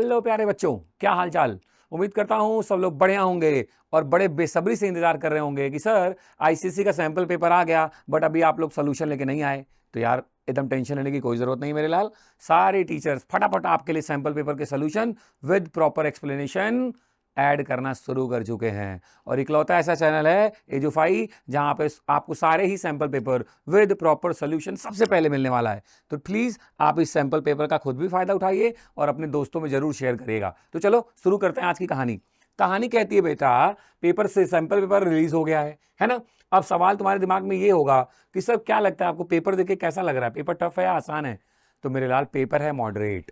Hello प्यारे बच्चों, क्या हाल चाल। उम्मीद करता हूं सब लोग बढ़िया होंगे और बड़े बेसब्री से इंतजार कर रहे होंगे कि सर आईसीएसई का सैंपल पेपर आ गया बट अभी आप लोग सोल्यूशन लेके नहीं आए। तो यार एकदम टेंशन लेने की कोई जरूरत नहीं मेरे लाल। सारे टीचर्स फटाफट आपके लिए सैंपल पेपर के solution with proper explanation add करना शुरू कर चुके हैं और इकलौता ऐसा चैनल है एजुफाई जहां पे आपको सारे ही sample paper with proper solution सबसे पहले मिलने वाला है। तो प्लीज आप इस सैंपल पेपर का खुद भी फायदा उठाइए और अपने दोस्तों में जरूर शेयर करिएगा। तो चलो शुरू करते हैं आज की कहानी। कहानी कहती है बेटा, पेपर से सैंपल पेपर रिलीज हो गया है ना। अब सवाल तुम्हारे दिमाग में ये होगा कि सर क्या लगता है आपको, पेपर देख के कैसा लग रहा है, पेपर टफ है या आसान है। तो मेरे लाल पेपर है मॉडरेट,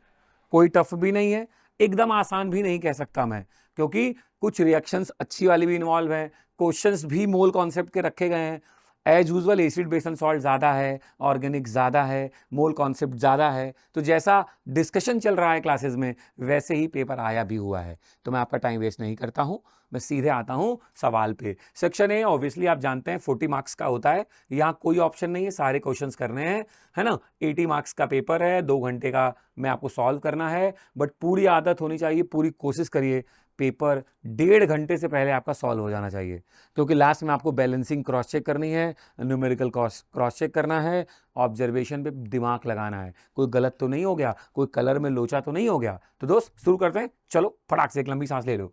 कोई टफ भी नहीं है, एकदम आसान भी नहीं कह सकता मैं, क्योंकि कुछ रिएक्शंस अच्छी वाली भी इन्वॉल्व हैं, क्वेश्चंस भी मोल कॉन्सेप्ट के रखे गए हैं। As usual acid base and salt ज़्यादा है, ऑर्गेनिक ज़्यादा है, मोल कॉन्सेप्ट ज़्यादा है। तो जैसा डिस्कशन चल रहा है क्लासेस में वैसे ही पेपर आया भी हुआ है। तो मैं आपका टाइम वेस्ट नहीं करता हूँ, मैं सीधे आता हूँ सवाल पे। सेक्शन ए ऑब्वियसली आप जानते हैं 40 मार्क्स का होता है, यहाँ कोई ऑप्शन नहीं है, सारे क्वेश्चंस करने हैं, है ना। 80 मार्क्स का पेपर है, 2 घंटे का मैं आपको सॉल्व करना है। बट पूरी आदत होनी चाहिए, पूरी कोशिश करिए पेपर 1.5 घंटे से पहले आपका सॉल्व हो जाना चाहिए, क्योंकि लास्ट में आपको बैलेंसिंग क्रॉस चेक करनी है, न्यूमेरिकल क्रॉस चेक करना है, ऑब्जर्वेशन पे दिमाग लगाना है, कोई गलत तो नहीं हो गया, कोई कलर में लोचा तो नहीं हो गया। तो दोस्त शुरू करते हैं, चलो फटाक से एक लंबी सांस ले लो।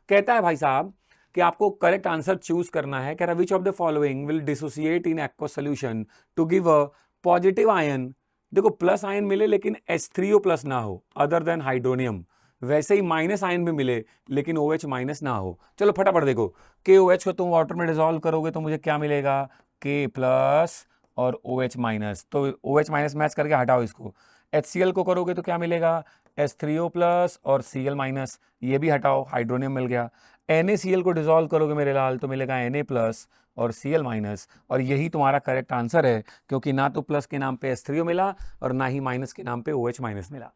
कहता है भाई साहब कि आपको करेक्ट आंसर चूज करना है। कह रहा which of the following will dissociate in aqueous solution to give a positive ion. देखो प्लस आयन मिले लेकिन H3O प्लस ना हो, अदर देन हाइड्रोनियम। वैसे ही माइनस आयन भी मिले लेकिन OH माइनस ना हो। चलो फटाफट देखो, KOH को तुम वाटर में डिसॉल्व करोगे तो मुझे क्या मिलेगा, K प्लस और OH माइनस। तो OH माइनस मैच करके हटाओ इसको। HCl को करोगे तो क्या मिलेगा, H3O प्लस और Cl माइनस, ये भी हटाओ, हाइड्रोनियम मिल गया। NaCl को डिसॉल्व करोगे मेरे लाल तो मिलेगा Na प्लस और Cl माइनस, और यही तुम्हारा करेक्ट आंसर है, क्योंकि ना तो प्लस के नाम पे H3O मिला और ना ही माइनस के नाम पे OH माइनस मिला।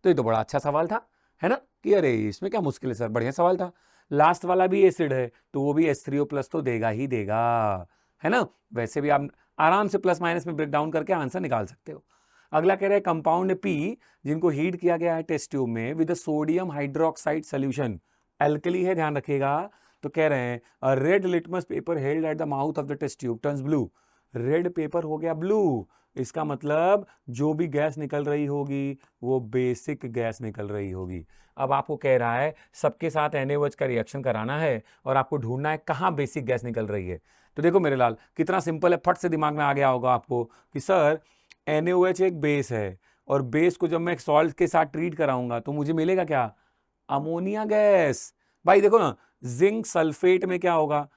तो ये तो बड़ा अच्छा सवाल था, है ना, कि अरे इसमें क्या मुश्किल है सर, बढ़िया सवाल था। लास्ट वाला भी एसिड है तो वो भी H3O प्लस तो देगा ही देगा, है ना। वैसे भी आप आराम से प्लस माइनस में ब्रेक डाउन करके आंसर निकाल सकते हो। अगला कह रहा है कंपाउंड पी जिनको हीट किया गया है टेस्ट ट्यूब में with sodium hydroxide solution, alkali है ध्यान रखिएगा। तो कह रहे हैं a red litmus paper held at the mouth of the test tube turns blue. Red paper हो गया ब्लू, इसका मतलब जो भी गैस निकल रही होगी वो बेसिक गैस निकल रही होगी। अब आपको कह रहा है सबके साथ NaOH का रिएक्शन कराना है और आपको ढूंढना है कहाँ बेसिक गैस निकल रही है। तो देखो मेरे लाल कितना सिंपल है, फट से दिमाग में आ गया होगा आपको कि सर NaOH एक बेस है और बेस को जब मैं एक सॉल्ट के साथ ट्रीट कराऊंगा तो मुझे मिलेगा क्या, अमोनिया गैस। भाई देखो ना, जिंक सल्फेट में क्या होगा,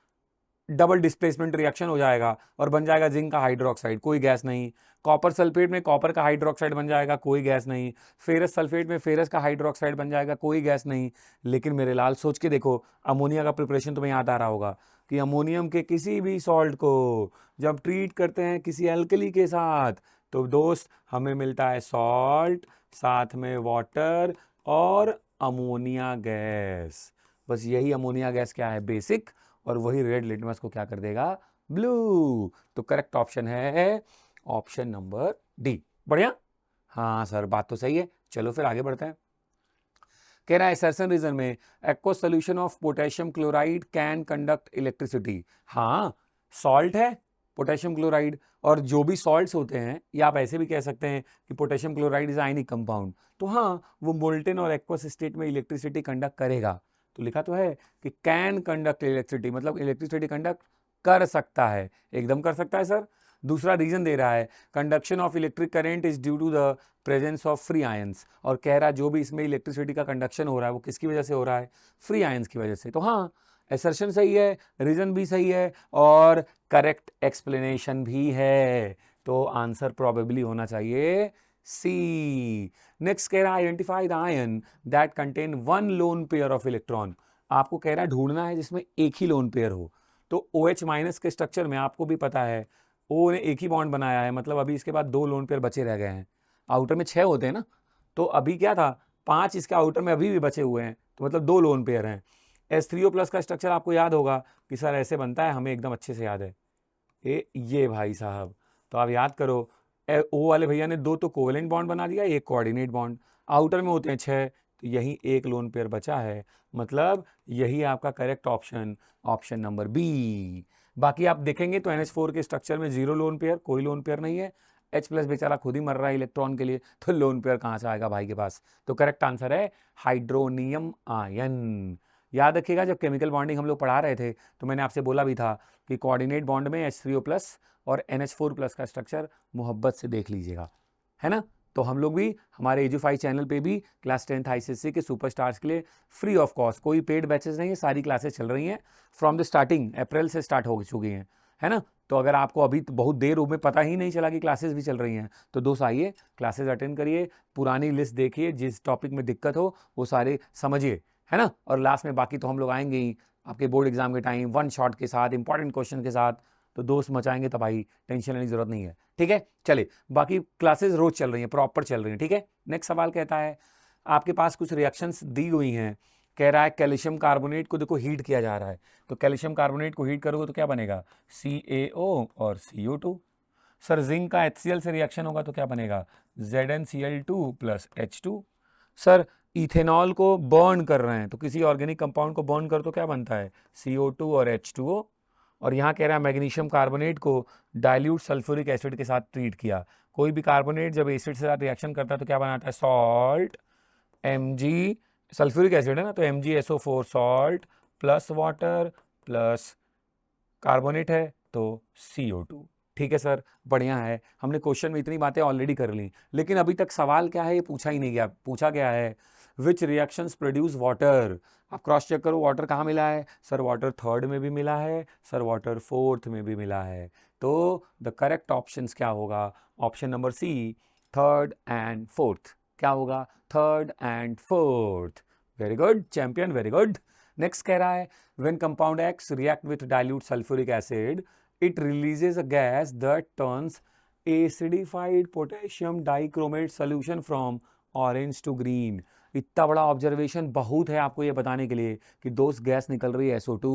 डबल डिस्प्लेसमेंट रिएक्शन हो जाएगा और बन जाएगा जिंक का हाइड्रोक्साइड, कोई गैस नहीं। कॉपर सल्फेट में कॉपर का हाइड्रोक्साइड बन जाएगा, कोई गैस नहीं। फेरस सल्फेट में फेरस का हाइड्रोक्साइड बन जाएगा, कोई गैस नहीं। लेकिन मेरे लाल सोच के देखो, अमोनिया का प्रिपरेशन तुम्हें याद आ रहा होगा कि अमोनियम के किसी भी सॉल्ट को जब ट्रीट करते हैं किसी एल्कली के साथ तो दोस्त हमें मिलता है सॉल्ट, साथ में वाटर और अमोनिया गैस। बस यही अमोनिया गैस क्या है, बेसिक, और वही रेड लिटमस को क्या कर देगा, ब्लू। तो करेक्ट ऑप्शन है ऑप्शन नंबर डी। बढ़िया, हाँ सर बात तो सही है। चलो फिर आगे बढ़ते हैं। कह रहा है सर्सन रीजन में aqueous solution of potassium chloride can conduct electricity. हाँ सॉल्ट है पोटेशियम क्लोराइड, और जो भी सॉल्ट्स होते हैं या आप ऐसे भी कह सकते हैं कि potassium chloride is ionic compound, तो हाँ वो मोल्टेन और एक्वस स्टेट में इलेक्ट्रिसिटी कंडक्ट करेगा। तो लिखा तो है कि कैन कंडक्ट इलेक्ट्रिसिटी, मतलब इलेक्ट्रिसिटी कंडक्ट कर सकता है, एकदम कर सकता है सर। दूसरा रीजन दे रहा है conduction of electric current is due to the presence of free ions, और कह रहा है जो भी इसमें इलेक्ट्रिसिटी का कंडक्शन हो रहा है वो किसकी वजह से हो रहा है, फ्री आयंस की वजह से। तो हाँ एसर्शन सही है, रीजन भी सही है और करेक्ट एक्सप्लेनेशन भी है। तो आंसर प्रोबेबली होना चाहिए सी। नेक्स्ट कह रहा है identify the ion that contain one lone pair of electron. आपको कह रहा है ढूंढना है जिसमें एक ही लोन पेयर हो। तो OH माइनस के स्ट्रक्चर में आपको भी पता है O ने एक ही बॉन्ड बनाया है, मतलब अभी इसके बाद 2 लोन पेयर बचे रह गए हैं। आउटर में 6 होते हैं ना, तो अभी क्या था 5 इसके आउटर में अभी भी बचे हुए हैं, तो मतलब 2 लोन पेयर हैं। H3O प्लस का स्ट्रक्चर आपको याद होगा कि सर ऐसे बनता है, हमें एकदम अच्छे से याद है। ये भाई साहब, तो आप याद करो, O वाले भैया ने 2 तो कोवेलेंट बॉन्ड बना दिया, एक कोऑर्डिनेट बॉन्ड। आउटर में होते हैं 6, तो यही एक लोन पेयर बचा है, मतलब यही आपका correct option, option number B. बाकी आप देखेंगे तो NH4 के स्ट्रक्चर में 0 लोन पेयर, कोई लोन पेयर नहीं है। H प्लस बेचारा खुद ही मर रहा है इलेक्ट्रॉन के लिए, तो लोन पेयर कहाँ से आएगा भाई के पास। तो करेक्ट आंसर है हाइड्रोनियम आयन। याद रखिएगा, जब केमिकल बॉन्डिंग हम लोग पढ़ा रहे थे तो मैंने आपसे बोला भी था कि कोऑर्डिनेट बॉन्ड में H3O प्लस और NH4 प्लस का स्ट्रक्चर मोहब्बत से देख लीजिएगा, है ना। तो हम लोग भी हमारे एजुफाई चैनल पे भी क्लास 10th ICSE के सुपरस्टार्स के लिए फ्री ऑफ कॉस्ट, कोई पेड बैचेस नहीं है, सारी क्लासेस चल रही हैं फ्रॉम द स्टार्टिंग, अप्रैल से स्टार्ट हो चुकी हैं, है ना। तो अगर आपको अभी तो बहुत देर में पता ही नहीं चला कि क्लासेस भी चल रही हैं, तो दोस्त आइए क्लासेस अटेंड करिए, पुरानी लिस्ट देखिए, जिस टॉपिक में दिक्कत हो वो सारे समझिए, है ना। और लास्ट में बाकी तो हम लोग आएंगे ही आपके बोर्ड एग्जाम के टाइम 1 शॉट के साथ, इंपॉर्टेंट क्वेश्चन के साथ, तो दोस्त मचाएंगे, तो भाई टेंशन लेने की जरूरत नहीं है, ठीक है। चलिए, बाकी क्लासेस रोज चल रही हैं, प्रॉपर चल रही हैं, ठीक है। नेक्स्ट सवाल कहता है, आपके पास कुछ रिएक्शंस दी हुई हैं, कह रहा है कैल्शियम कार्बोनेट को देखो हीट किया जा रहा है, तो कैल्शियम कार्बोनेट को हीट करोगे तो क्या बनेगा, CaO और CO2। सर जिंक का HCl से रिएक्शन होगा तो क्या बनेगा, ZnCl2 plus H2। Sir ethanol को बर्न कर रहे हैं, तो किसी ऑर्गेनिक कंपाउंड को बर्न कर तो क्या बनता है, CO2 और H2O। और यहाँ कह रहा है मैग्नीशियम कार्बोनेट को डाइल्यूट सल्फ्यूरिक एसिड के साथ ट्रीट किया। कोई भी कार्बोनेट जब एसिड से साथ रिएक्शन करता है तो क्या बनाता है, सॉल्ट, Mg, सल्फ्यूरिक एसिड है ना, तो MgSO4 salt plus water plus carbonate है तो CO2। ठीक है सर, बढ़िया है, हमने क्वेश्चन में इतनी बातें ऑलरेडी कर ली, लेकिन अभी तक सवाल क्या है ये पूछा ही नहीं गया। पूछा गया है विच रिएक्शंस प्रोड्यूस वाटर। आप क्रॉस चेक करो, वाटर कहाँ मिला है, सर वाटर 3rd में भी मिला है, सर वाटर 4th में भी मिला है। तो द करेक्ट ऑप्शंस क्या होगा, option number C, 3rd and 4th। क्या होगा, 3rd and 4th। Very good champion, very good. Next कह रहा है when compound X react with dilute sulfuric acid, it releases a gas that turns acidified potassium dichromate solution from orange to green। इतना बड़ा observation बहुत है आपको ये बताने के लिए कि दोस्त गैस निकल रही है SO2।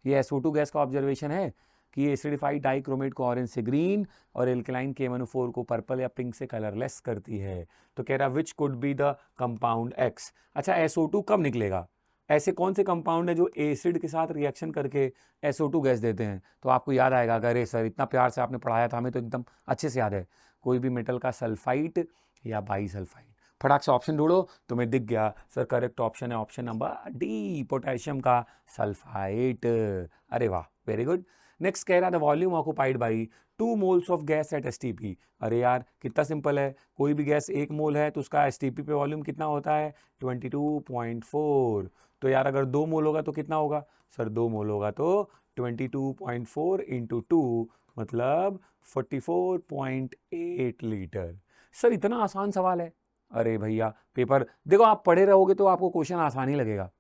ये SO2 गैस का ऑब्जर्वेशन है कि ये एसिडिफाइड डाइक्रोमेट को ऑरेंज से ग्रीन और एल्कलाइन KMnO4 को पर्पल या पिंक से कलरलेस करती है। तो कह रहा which could be the compound X। अच्छा, SO2 कब निकलेगा, ऐसे कौन से कंपाउंड है जो एसिड के साथ रिएक्शन करके SO2 गैस देते हैं। तो आपको याद आएगा, अगर सर इतना प्यार से आपने पढ़ाया था, हमें तो एकदम अच्छे से याद है, कोई भी मेटल का सल्फाइड या बाईसल्फाइड। फटाक से ऑप्शन ढूंढो, तुम्हें दिख गया, सर करेक्ट ऑप्शन है ऑप्शन नंबर डी, पोटेशियम का सल्फाइड। अरे वाह, वेरी गुड। नेक्स्ट कह रहा था volume occupied by 2 moles of gas at STP। अरे यार कितना सिंपल है, कोई भी गैस 1 मोल है तो उसका STP पे वॉल्यूम कितना होता है, 22.4। तो यार अगर 2 मोल होगा तो कितना होगा, सर 2 मोल होगा तो 22.4 इंटू 2 मतलब 44.8 लीटर। सर इतना आसान सवाल है। अरे भैया पेपर देखो, आप पढ़े रहोगे तो आपको क्वेश्चन आसान ही लगेगा,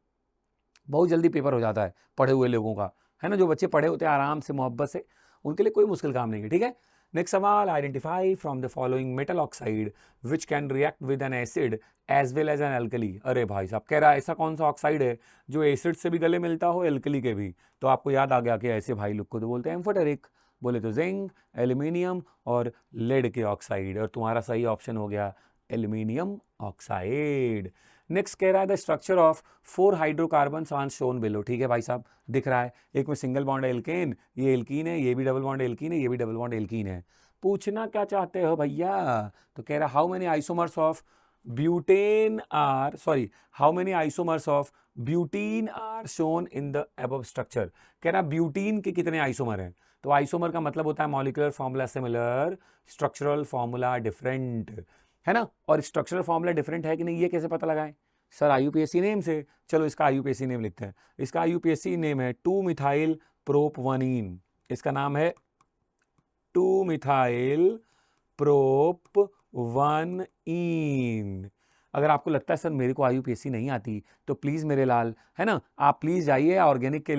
बहुत जल्दी पेपर हो जाता है पढ़े हुए लोगों का, है ना। जो बच्चे पढ़े होते हैं आराम से मोहब्बत से, उनके लिए कोई मुश्किल काम नहीं है, ठीक है। नेक्स्ट सवाल, identify from the following metal oxide which can react with an acid as well as an alkali. अरे भाई साहब, कह रहा है ऐसा कौन सा ऑक्साइड है जो एसिड से भी गले मिलता हो, एल्कली के भी। तो आपको याद आ गया कि ऐसे भाई लोग को तो बोलते हैं एम्फोटेरिक, बोले तो जिंक, एल्यूमिनियम और लेड के ऑक्साइड, और तुम्हारा सही ऑप्शन हो गया एल्यूमिनियम ऑक्साइड। नेक्स्ट कह रहा है the structure of 4 hydrocarbon on shown below. ठीक है भाई साहब, दिख रहा है, एक में सिंगल बॉन्ड एल्केन, ये एल्कीन है, ये भी डबल बॉन्ड एल्कीन है, ये भी डबल बॉन्ड एल्कीन है। पूछना क्या चाहते हो भैया, तो कह रहा how many isomers of butane are, sorry, how many isomers of butene are shown in the above structure. कह रहा ब्यूटीन के कितने आइसोमर हैं, तो आइसोमर का मतलब होता है molecular formula similar, structural formula different, है ना। और स्ट्रक्चरल फॉर्मूला डिफरेंट है कि नहीं ये कैसे पता लगाएं, सर IUPAC नेम से। चलो इसका IUPAC नेम लिखते हैं, इसका IUPAC नेम है 2 मिथाइल प्रोपवनीन। इसका नाम है 2 मिथाइल प्रोपवनीन। अगर आपको लगता है सर मेरे को IUPAC नहीं आती तो प्लीज़ मेरे लाल, है ना, आप प्लीज़ जाइए ऑर्गेनिक के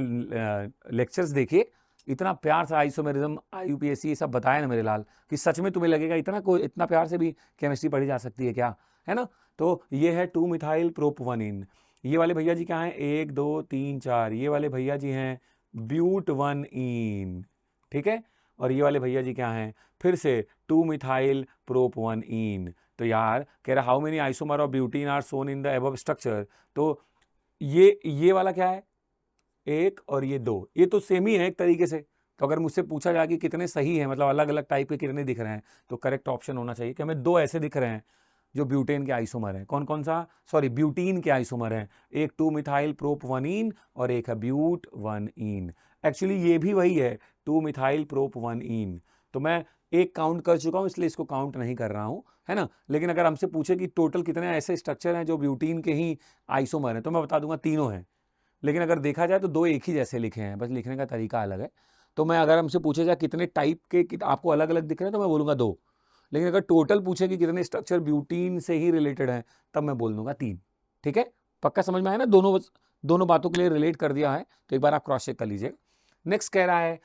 लेक्चर्स देखिए, इतना प्यार से आइसोमेरिज्म IUPAC ये सब बताया ना मेरे लाल कि सच में तुम्हें लगेगा इतना कोई इतना प्यार से भी केमिस्ट्री पढ़ी जा सकती है क्या, है ना। तो ये है 2 मिथाइल प्रोपवनीन। ये वाले भैया जी क्या हैं, 1 2 3 4, ये वाले भैया जी हैं ब्यूटवनीन। ठीक है, और ये वाले भैया जी क्या हैं, फिर से 2 मिथाइल प्रोप 1 इन। तो यार कह रहा how many isomer of butene are shown in the above structure. तो ये वाला क्या है, एक और ये दो, ये तो सेम ही है एक तरीके से। तो अगर मुझसे पूछा जाए कि कितने सही है, मतलब अलग अलग टाइप के कितने दिख रहे हैं, तो करेक्ट ऑप्शन होना चाहिए कि हमें दो ऐसे दिख रहे हैं जो ब्यूटेन के आइसोमर हैं। कौन कौन सा, सॉरी ब्यूटीन के आइसोमर हैं, एक 2 मिथाइल प्रोप 1 इन और एक है ब्यूट 1 इन। एक्चुअली ये भी वही है, 2 मिथाइल प्रोप 1 इन। तो मैं एक काउंट कर चुका हूं, इसलिए इसको काउंट नहीं कर रहा हूं, है ना। लेकिन अगर हमसे पूछे कि टोटल कितने ऐसे स्ट्रक्चर हैं जो ब्यूटीन के ही आइसोमर हैं, तो मैं बता दूंगा तीनों हैं। लेकिन अगर देखा जाए तो दो एक ही जैसे लिखे हैं, बस लिखने का तरीका अलग है। तो मैं अगर हमसे पूछे जाए कितने टाइप के आपको अलग अलग दिख रहे हैं, तो मैं बोलूँगा दो। लेकिन अगर टोटल पूछे कि कितने स्ट्रक्चर ब्यूटीन से ही रिलेटेड हैं, तब मैं बोल दूंगा 3। ठीक है, पक्का समझ में आया ना, दोनों बातों के लिए रिलेट कर दिया है। तो एक बार आप क्रॉस चेक कर लीजिए। नेक्स्ट कह रहा है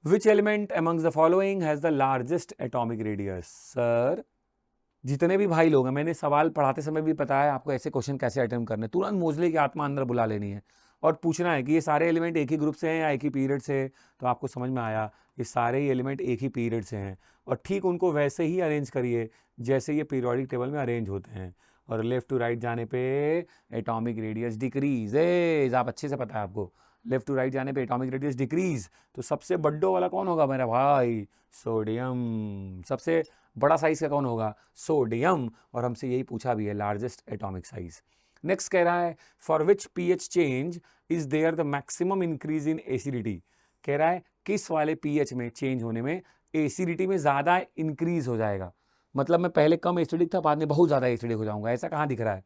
which element amongst the following has the largest atomic radius. Sir जितने भी भाई लोग हैं, मैंने सवाल पढ़ाते समय भी बताया आपको ऐसे क्वेश्चन कैसे अटेम्प्ट करने, तुरंत मोजले की आत्मा अंदर बुला लेनी है और पूछना है कि ये सारे एलिमेंट एक ही ग्रुप से हैं या एक ही पीरियड से। तो आपको समझ में आया, ये सारे ही एलिमेंट एक ही पीरियड से हैं और ठीक उनको वैसे ही अरेंज करिए जैसे ये पीरियोडिक टेबल में अरेंज होते हैं। और लेफ्ट टू राइट जाने पे एटॉमिक रेडियस डिक्रीज, आप अच्छे से पता है आपको, लेफ्ट टू राइट जाने पे एटॉमिक रेडियस डिक्रीज। तो सबसे बड्डो वाला कौन होगा मेरा भाई, सोडियम। सबसे बड़ा साइज का कौन होगा, सोडियम। और हमसे यही पूछा भी है, लार्जेस्ट एटॉमिक साइज। नेक्स्ट कह रहा है for which pH change is there the maximum increase in acidity. कह रहा है किस वाले पीएच में चेंज होने में एसिडिटी में ज्यादा इंक्रीज हो जाएगा। मतलब मैं पहले कम एसिडिक था, बाद में बहुत ज्यादा एसिडिक हो जाऊंगा, ऐसा कहाँ दिख रहा है।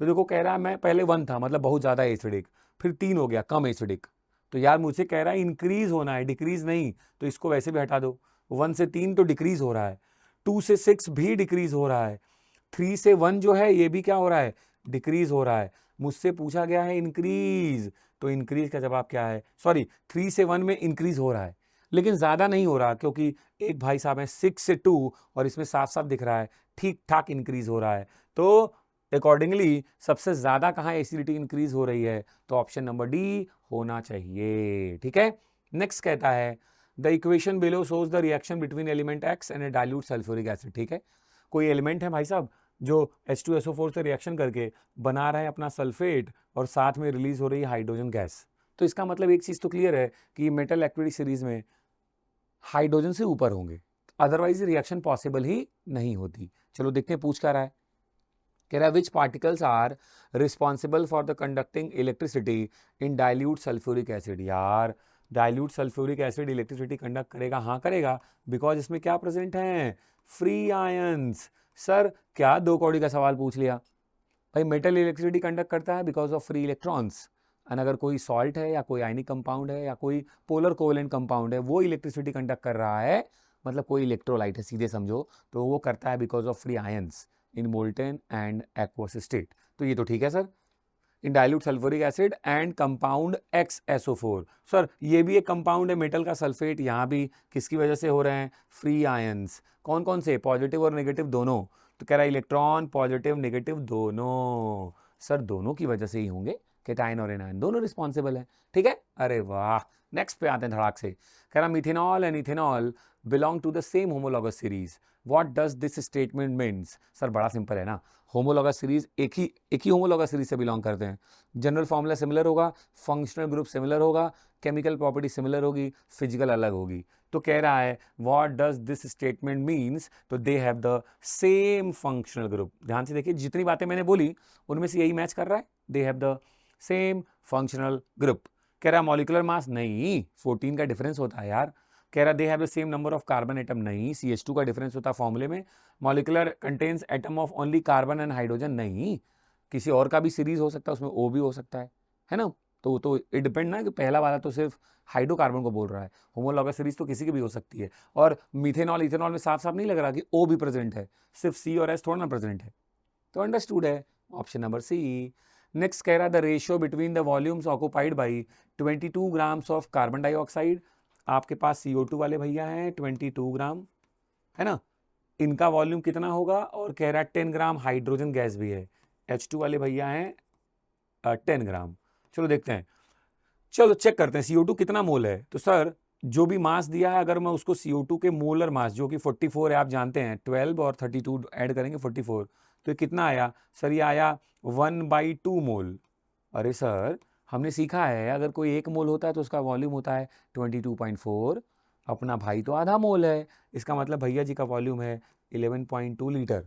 तो देखो कह रहा है मैं पहले 1 था, मतलब बहुत ज्यादा एसिडिक, फिर 3 हो गया कम एसिडिक। तो यार मुझसे कह रहा है इंक्रीज होना है, डिक्रीज नहीं। तो इसको वैसे भी हटा दो, 1 से 3 तो डिक्रीज हो रहा है, 2 से 6 भी डिक्रीज हो रहा है, 3 से 1 जो है ये भी क्या हो रहा है, डिक्रीज हो रहा है। मुझसे पूछा गया है इंक्रीज, तो इंक्रीज का जवाब क्या है, सॉरी 3 से 1 में इंक्रीज हो रहा है लेकिन ज्यादा नहीं हो रहा, क्योंकि एक भाई साहब है 6 से 2 और इसमें साफ साफ दिख रहा है ठीक ठाक इंक्रीज हो रहा है। तो अकॉर्डिंगली सबसे ज्यादा कहाँ एसिडिटी इंक्रीज हो रही है, तो ऑप्शन नंबर डी होना चाहिए। ठीक है, नेक्स्ट कहता है the equation below shows the reaction between element x and A dilute sulphuric acid. ठीक है, कोई एलिमेंट है भाई साहब जो H2SO4 से रिएक्शन करके बना रहा है अपना सल्फेट और साथ में रिलीज हो रही है हाइड्रोजन गैस। तो इसका मतलब एक चीज तो क्लियर है कि मेटल एक्टिविटी सीरीज में हाइड्रोजन से ऊपर होंगे, अदरवाइज रिएक्शन पॉसिबल ही नहीं होती। चलो देखते हैं पूछ क्या रहा है। कह रहा है which particles are responsible for the conducting electricity in dilute sulphuric acid. यार dilute sulphuric acid electricity conduct करेगा, हाँ करेगा, बिकॉज इसमें क्या प्रेजेंट है, फ्री आयंस। सर क्या दो कौड़ी का सवाल पूछ लिया भाई, मेटल इलेक्ट्रिसिटी कंडक्ट करता है because of free electrons. And अगर कोई सॉल्ट है या कोई आयनिक कंपाउंड है या कोई पोलर कोवेलेंट कंपाउंड है वो इलेक्ट्रिसिटी कंडक्ट कर रहा है, मतलब कोई इलेक्ट्रोलाइट है सीधे समझो, तो वो करता है because of free ions in molten and aqueous state. तो ये तो ठीक है sir, in dilute sulphuric acid and compound XSO4। Sir ये भी एक कंपाउंड है मेटल का सल्फेट, यहाँ भी किसकी वजह से हो रहे हैं, फ्री आयंस। कौन कौन से, पॉजिटिव और नेगेटिव दोनों। तो कह रहा है इलेक्ट्रॉन पॉजिटिव नेगेटिव दोनों। सर दोनों की वजह से ही होंगे, केटाइन और एनायन दोनों रिस्पॉन्सिबल है। ठीक है, अरे वाह, नेक्स्ट पे आते हैं धड़ाक से। कह रहा methanol and ethanol belong to the same homologous series, what does this statement means. Sir बड़ा सिंपल है ना, होमोलॉगस सीरीज एक ही होमोलॉगस सीरीज से बिलोंग करते हैं, जनरल फॉर्मूला सिमिलर होगा, फंक्शनल ग्रुप सिमिलर होगा, केमिकल प्रॉपर्टी सिमिलर होगी, फिजिकल अलग होगी। तो कह रहा है what does this statement means, तो they have the same functional group. ध्यान से देखिए जितनी बातें मैंने बोली उनमें से यही मैच कर रहा है, दे have the same functional group. कह रहा है मॉलिक्यूलर मास, नहीं 14 का डिफरेंस होता है यार। कह रहा दे have the same number of carbon atom, नहीं CH2 का डिफरेंस होता है फॉर्मूले में। Molecular contains atom of only carbon and hydrogen, नहीं किसी और का भी सीरीज हो सकता है, उसमें O भी हो सकता है ना। तो इट डिपेंड ना कि पहला वाला तो सिर्फ हाइड्रोकार्बन को बोल रहा है, होमोलॉगस सीरीज तो किसी की भी हो सकती है। और मिथेनॉल इथेनॉल में साफ साफ नहीं लग रहा कि O भी प्रेजेंट है, सिर्फ C और S थोड़ा ना प्रेजेंट है। तो अंडरस्टूड है, ऑप्शन नंबर सी। नेक्स्ट कह रहा the ratio between the volumes occupied by 22 grams of carbon dioxide. आपके पास CO2 वाले भैया हैं 22 ग्राम, है ना, इनका वॉल्यूम कितना होगा, और कह रहा है 10 ग्राम हाइड्रोजन गैस भी है, H2 वाले भैया हैं 10 ग्राम। चलो देखते हैं, चलो चेक करते हैं CO2 कितना मोल है। तो सर जो भी मास दिया है अगर मैं उसको CO2 के मोलर मास जो कि 44 है, आप जानते हैं 12 और 32 ऐड करेंगे 44, तो ये कितना आया सर? ये आया 1/2 मोल। अरे सर हमने सीखा है अगर कोई 1 मोल होता है तो उसका वॉल्यूम होता है 22.4, अपना भाई तो आधा मोल है, इसका मतलब भैया जी का वॉल्यूम है 11.2 लीटर।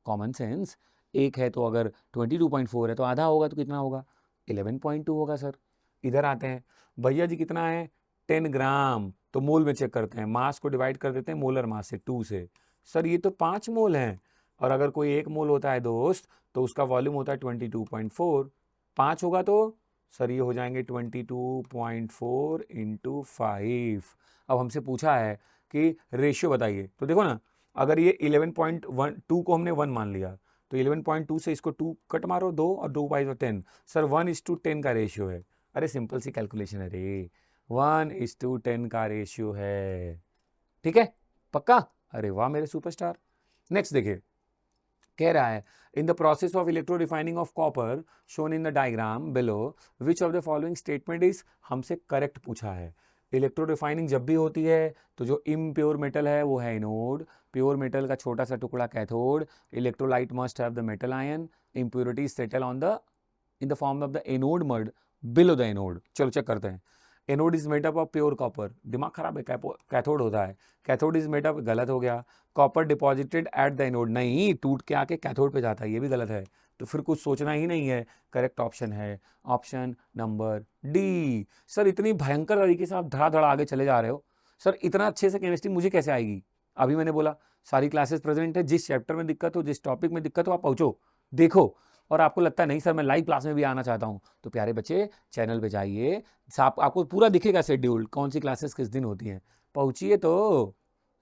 कॉमन सेंस, एक है तो अगर 22.4 है तो आधा होगा तो कितना होगा? 11.2 होगा सर। इधर आते हैं, भैया जी कितना है? 10 ग्राम। तो मोल में चेक करते हैं, मास को डिवाइड कर देते हैं मोलर मास से 2 से। सर ये तो 5 मोल हैं, और अगर कोई 1 मोल होता है दोस्त तो उसका वॉल्यूम होता है 22.4। 5 होगा तो सर ये हो जाएंगे 22.4 इंटू 5। अब हमसे पूछा है कि रेशियो बताइए, तो देखो ना, अगर ये 11.2 को हमने 1 मान लिया तो 11.2 से इसको 2 कट मारो, 2 और 2 बाई 10, सर 1:10 का रेशियो है। अरे सिंपल सी कैलकुलेशन है रे, 1:10 का रेशियो है। ठीक है, पक्का? अरे वाह मेरे सुपरस्टार। नेक्स्ट देखिए, कह रहा है in the process of electro refining of copper shown in the diagram below which of the following statement is, हमसे करेक्ट पूछा है। इलेक्ट्रो रिफाइनिंग जब भी होती है तो जो इम्प्योर मेटल है वो है एनोड, प्योर मेटल का छोटा सा टुकड़ा cathode, electrolyte must have the metal ion, impurities settle on the in the form of the anode mud below the anode. चलो चेक करते हैं। Anode is made up of pure copper, दिमाग खराब है, कैथोड होता है। कैथोड इज मेड अप, गलत हो गया। Copper deposited at the anode, नहीं, टूट के आके कैथोड पे जाता है, ये भी गलत है। तो फिर कुछ सोचना ही नहीं है, करेक्ट ऑप्शन है ऑप्शन नंबर डी। सर इतनी भयंकर तरीके से आप धड़ाधड़ आगे चले जा रहे हो, सर इतना अच्छे से केमिस्ट्री मुझे कैसे आएगी? अभी मैंने बोला सारी क्लासेस प्रेजेंट है, जिस चैप्टर में दिक्कत हो, जिस टॉपिक में दिक्कत हो आप पहुंचो, देखो। और आपको लगता है नहीं सर मैं लाइव क्लास में भी आना चाहता हूं, तो प्यारे बच्चे चैनल पे जाइए, आपको पूरा दिखेगा शेड्यूल, कौन सी क्लासेस किस दिन होती हैं। पहुंचिए तो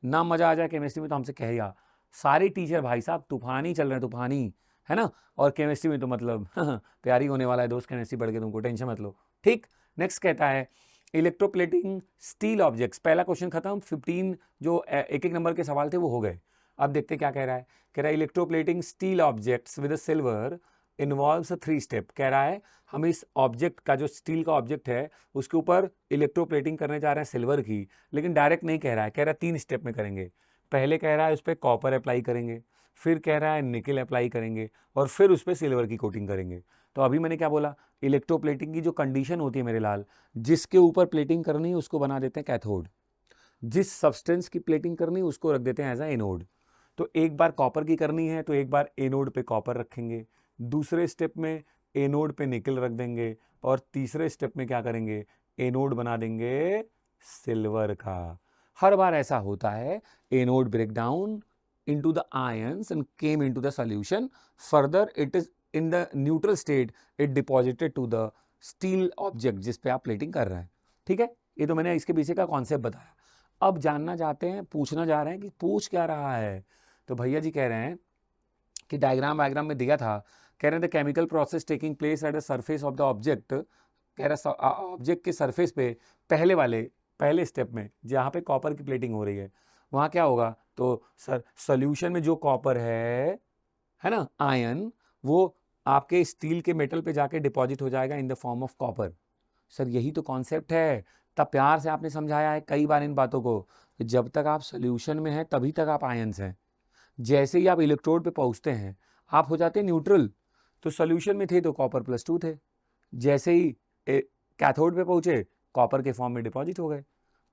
ना, मजा आ जाए केमिस्ट्री में तो हमसे कह दिया। सारे टीचर भाई साहब तूफानी चल रहे हैं, तूफानी, है ना। और केमिस्ट्री में तो मतलब तैयारी होने वाला है दोस्त, केमिस्ट्री पढ़ के तुमको टेंशन मत लो। ठीक, नेक्स्ट कहता है इलेक्ट्रोप्लेटिंग स्टील ऑब्जेक्ट्स। पहला क्वेश्चन खत्म, 15 जो एक एक नंबर के सवाल थे वो हो गए। अब देखते क्या कह रहा है। कह रहा है electroplating steel objects with silver involves 3 step. कह रहा है हम इस ऑब्जेक्ट का, जो स्टील का ऑब्जेक्ट है उसके ऊपर इलेक्ट्रोप्लेटिंग करने जा रहे हैं सिल्वर की, लेकिन डायरेक्ट नहीं कह रहा है, कह रहा है 3 स्टेप में करेंगे। पहले कह रहा है उस पर कॉपर अप्लाई करेंगे, फिर कह रहा है निकल अप्लाई करेंगे, और फिर उस पर सिल्वर की कोटिंग करेंगे। तो अभी मैंने क्या बोला, इलेक्ट्रोप्लेटिंग की जो कंडीशन होती है मेरे लाल, जिसके ऊपर प्लेटिंग करनी है उसको बना देते हैं कैथोड, जिस सब्सटेंस की प्लेटिंग करनी है उसको रख देते हैं एज अ एनोड। तो एक बार कॉपर की करनी है तो एक बार एनोड पे कॉपर रखेंगे, दूसरे स्टेप में एनोड पे निकल रख देंगे, और तीसरे स्टेप में क्या करेंगे, एनोड बना देंगे सिल्वर का। हर बार ऐसा होता है, anode break down into the ions and came into the solution. Further, it is in the neutral state, it deposited to the steel object जिस पे आप प्लेटिंग कर रहे हैं। ठीक है, ये तो मैंने इसके पीछे का कॉन्सेप्ट बताया। अब जानना चाहते हैं, पूछना जा रहे हैं कि पूछ क्या रहा है। तो भैया जी कह रहे हैं कि डायग्राम में दिया था, कह रहे थे chemical process taking place at the surface of the object. कह रहा ऑब्जेक्ट के सरफेस पे पहले स्टेप में जहाँ पे कॉपर की प्लेटिंग हो रही है वहाँ क्या होगा, तो सर सोल्यूशन में जो कॉपर है ना, आयन, वो आपके स्टील के मेटल पे जाके डिपॉजिट हो जाएगा in the form of copper. Sir यही तो कॉन्सेप्ट है, तब प्यार से आपने समझाया है कई बार इन बातों को। जब तक आप सोल्यूशन में हैं तभी तक आप आयन्स हैं, जैसे ही आप इलेक्ट्रोड पे पहुंचते हैं आप हो जाते हैं न्यूट्रल। तो सोल्यूशन में थे तो कॉपर +2 थे, जैसे ही कैथोड पे पहुंचे कॉपर के फॉर्म में डिपॉजिट हो गए।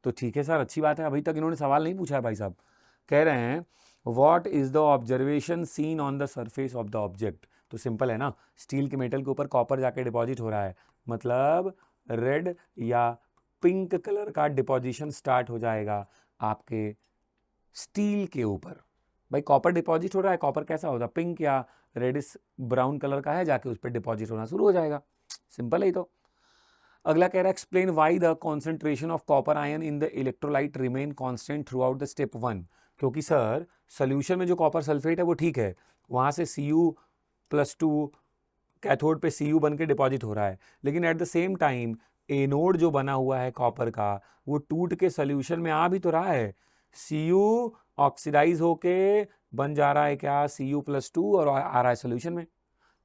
तो ठीक है सर, अच्छी बात है, अभी तक इन्होंने सवाल नहीं पूछा है भाई साहब। कह रहे हैं what is the observation seen on the surface of the object. तो सिंपल है ना, स्टील के मेटल के ऊपर कॉपर जाके डिपॉजिट हो रहा है, मतलब रेड या पिंक कलर का डिपॉजिशन स्टार्ट हो जाएगा आपके स्टील के ऊपर। भाई कॉपर डिपॉजिट हो रहा है, कॉपर कैसा होगा, पिंक या रेडिश ब्राउन कलर का है, जाके उस पर डिपॉजिट होना शुरू हो जाएगा। सिंपल है तो। अगला कह रहा है explain why the concentration of copper ion in the electrolyte remain constant through out the step 1। क्योंकि सर सोल्यूशन में जो कॉपर सल्फेट है वो ठीक है, वहां से Cu+2 कैथोड पे Cu बन के डिपॉजिट हो रहा है, लेकिन at the same time anode जो बना हुआ है कॉपर का वो टूट के सोल्यूशन में आ भी तो रहा है। Cu ऑक्सीडाइज होके बन जा रहा है क्या, Cu+2, और आ रहा है सोल्यूशन में।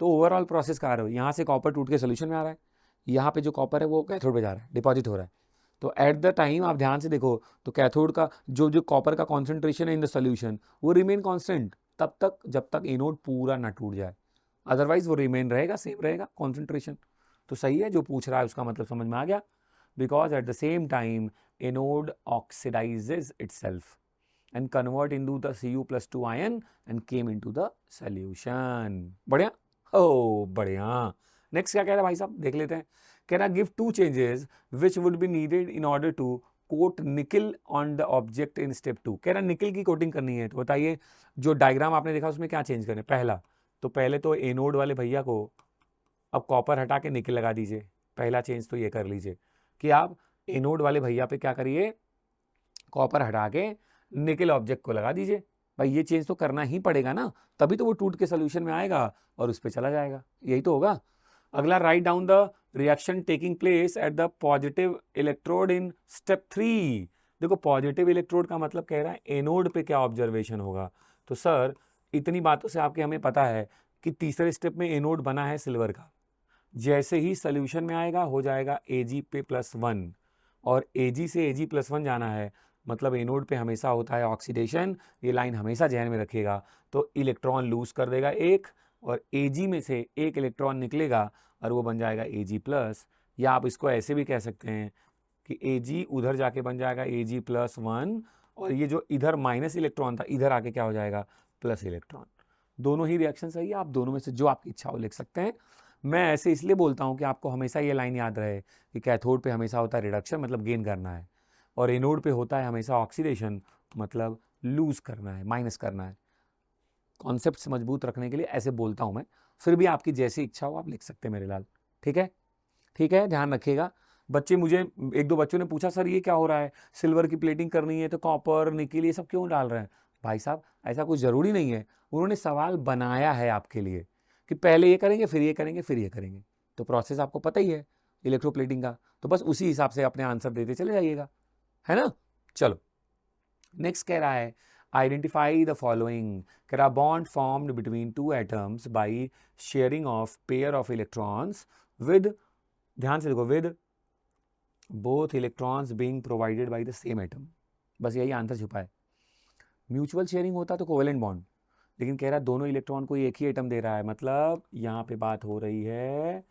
तो ओवरऑल प्रोसेस का आ रहा है, यहाँ से कॉपर टूट के सोल्यूशन में आ रहा है, यहाँ पे जो कॉपर है वो कैथोड पे जा रहा है, डिपॉजिट हो रहा है। तो एट द टाइम आप ध्यान से देखो तो कैथोड का जो जो कॉपर का कॉन्सेंट्रेशन है इन द सोल्यूशन वो रिमेन कांस्टेंट तब तक जब तक एनोड पूरा ना टूट जाए, अदरवाइज वो रिमेन रहेगा, सेम रहेगा कॉन्सेंट्रेशन। तो सही है जो पूछ रहा है उसका मतलब समझ में आ गया, because at the same time anode oxidises itself and convert into the Cu+2 ion and came into the solution। बढ़िया, ओ बढ़िया। नेक्स्ट क्या कह रहा है भाई साहब, देख लेते हैं। कह रहा give two changes which would be needed in order to coat nickel on the object in step 2। कह रहा निकल की कोटिंग करनी है, तो बताइए जो डायग्राम आपने देखा उसमें क्या चेंज करें। पहला तो पहले तो एनोड वाले भैया को अब कॉपर हटा के निकल लगा दीजिए। पहला चेंज तो ये कर लीजिए कि आप एनोड वाले भैया पे क्या करिए, कॉपर हटा के निकल ऑब्जेक्ट को लगा दीजिए। भाई ये चेंज तो करना ही पड़ेगा ना, तभी तो वो टूट के सोल्यूशन में आएगा और उस पर चला जाएगा, यही तो होगा। अगला write down the reaction taking place at the positive electrode in step 3। देखो पॉजिटिव इलेक्ट्रोड का मतलब कह रहा है एनोड पे क्या ऑब्जर्वेशन होगा। तो सर इतनी बातों से आपके हमें पता है कि तीसरे स्टेप में एनोड बना है सिल्वर का, जैसे ही सोल्यूशन में आएगा हो जाएगा Ag पे +1 और Ag से Ag+1 जाना है, मतलब एनोड पे हमेशा होता है ऑक्सीडेशन, ये लाइन हमेशा ध्यान में रखिएगा। तो इलेक्ट्रॉन लूज कर देगा एक और Ag में से एक इलेक्ट्रॉन निकलेगा और वो बन जाएगा Ag+, या आप इसको ऐसे भी कह सकते हैं कि Ag उधर जाके बन जाएगा Ag+1 और ये जो इधर माइनस इलेक्ट्रॉन था इधर आके क्या हो जाएगा प्लस इलेक्ट्रॉन। दोनों ही रिएक्शन सही है, आप दोनों में से जो आपकी इच्छा हो लिख सकते हैं। मैं ऐसे इसलिए बोलता हूं कि आपको हमेशा ये लाइन याद रहे कि कैथोड पे हमेशा होता है रिडक्शन, मतलब गेन करना है, और एनोड पे होता है हमेशा ऑक्सीडेशन, मतलब लूज करना है, माइनस करना है। कॉन्सेप्ट मजबूत रखने के लिए ऐसे बोलता हूं मैं, फिर भी आपकी जैसी इच्छा हो आप लिख सकते हैं मेरे लाल। ठीक है, ठीक है, ध्यान रखिएगा। बच्चे मुझे एक दो बच्चों ने पूछा सर ये क्या हो रहा है, सिल्वर की प्लेटिंग करनी है तो कॉपर निकल ये सब क्यों डाल रहे हैं। भाई साहब ऐसा कुछ जरूरी नहीं है, उन्होंने सवाल बनाया है आपके लिए कि पहले ये करेंगे फिर ये करेंगे फिर ये करेंगे, तो प्रोसेस आपको पता ही है इलेक्ट्रोप्लेटिंग का, तो बस उसी हिसाब से अपने आंसर देते चले जाइएगा, है ना। चलो नेक्स्ट कह रहा है आइडेंटिफाई द फॉलोइंग। कह रहा bond formed between two atoms by sharing of pair of electrons with, ध्यान से देखो, with both electrons being provided by the same atom. बस यही आंसर छुपा है। म्यूचुअल शेयरिंग होता तो कोवेलेंट बॉन्ड, लेकिन कह रहा है दोनों इलेक्ट्रॉन को एक ही एटम दे रहा है, मतलब यहाँ पे बात हो रही है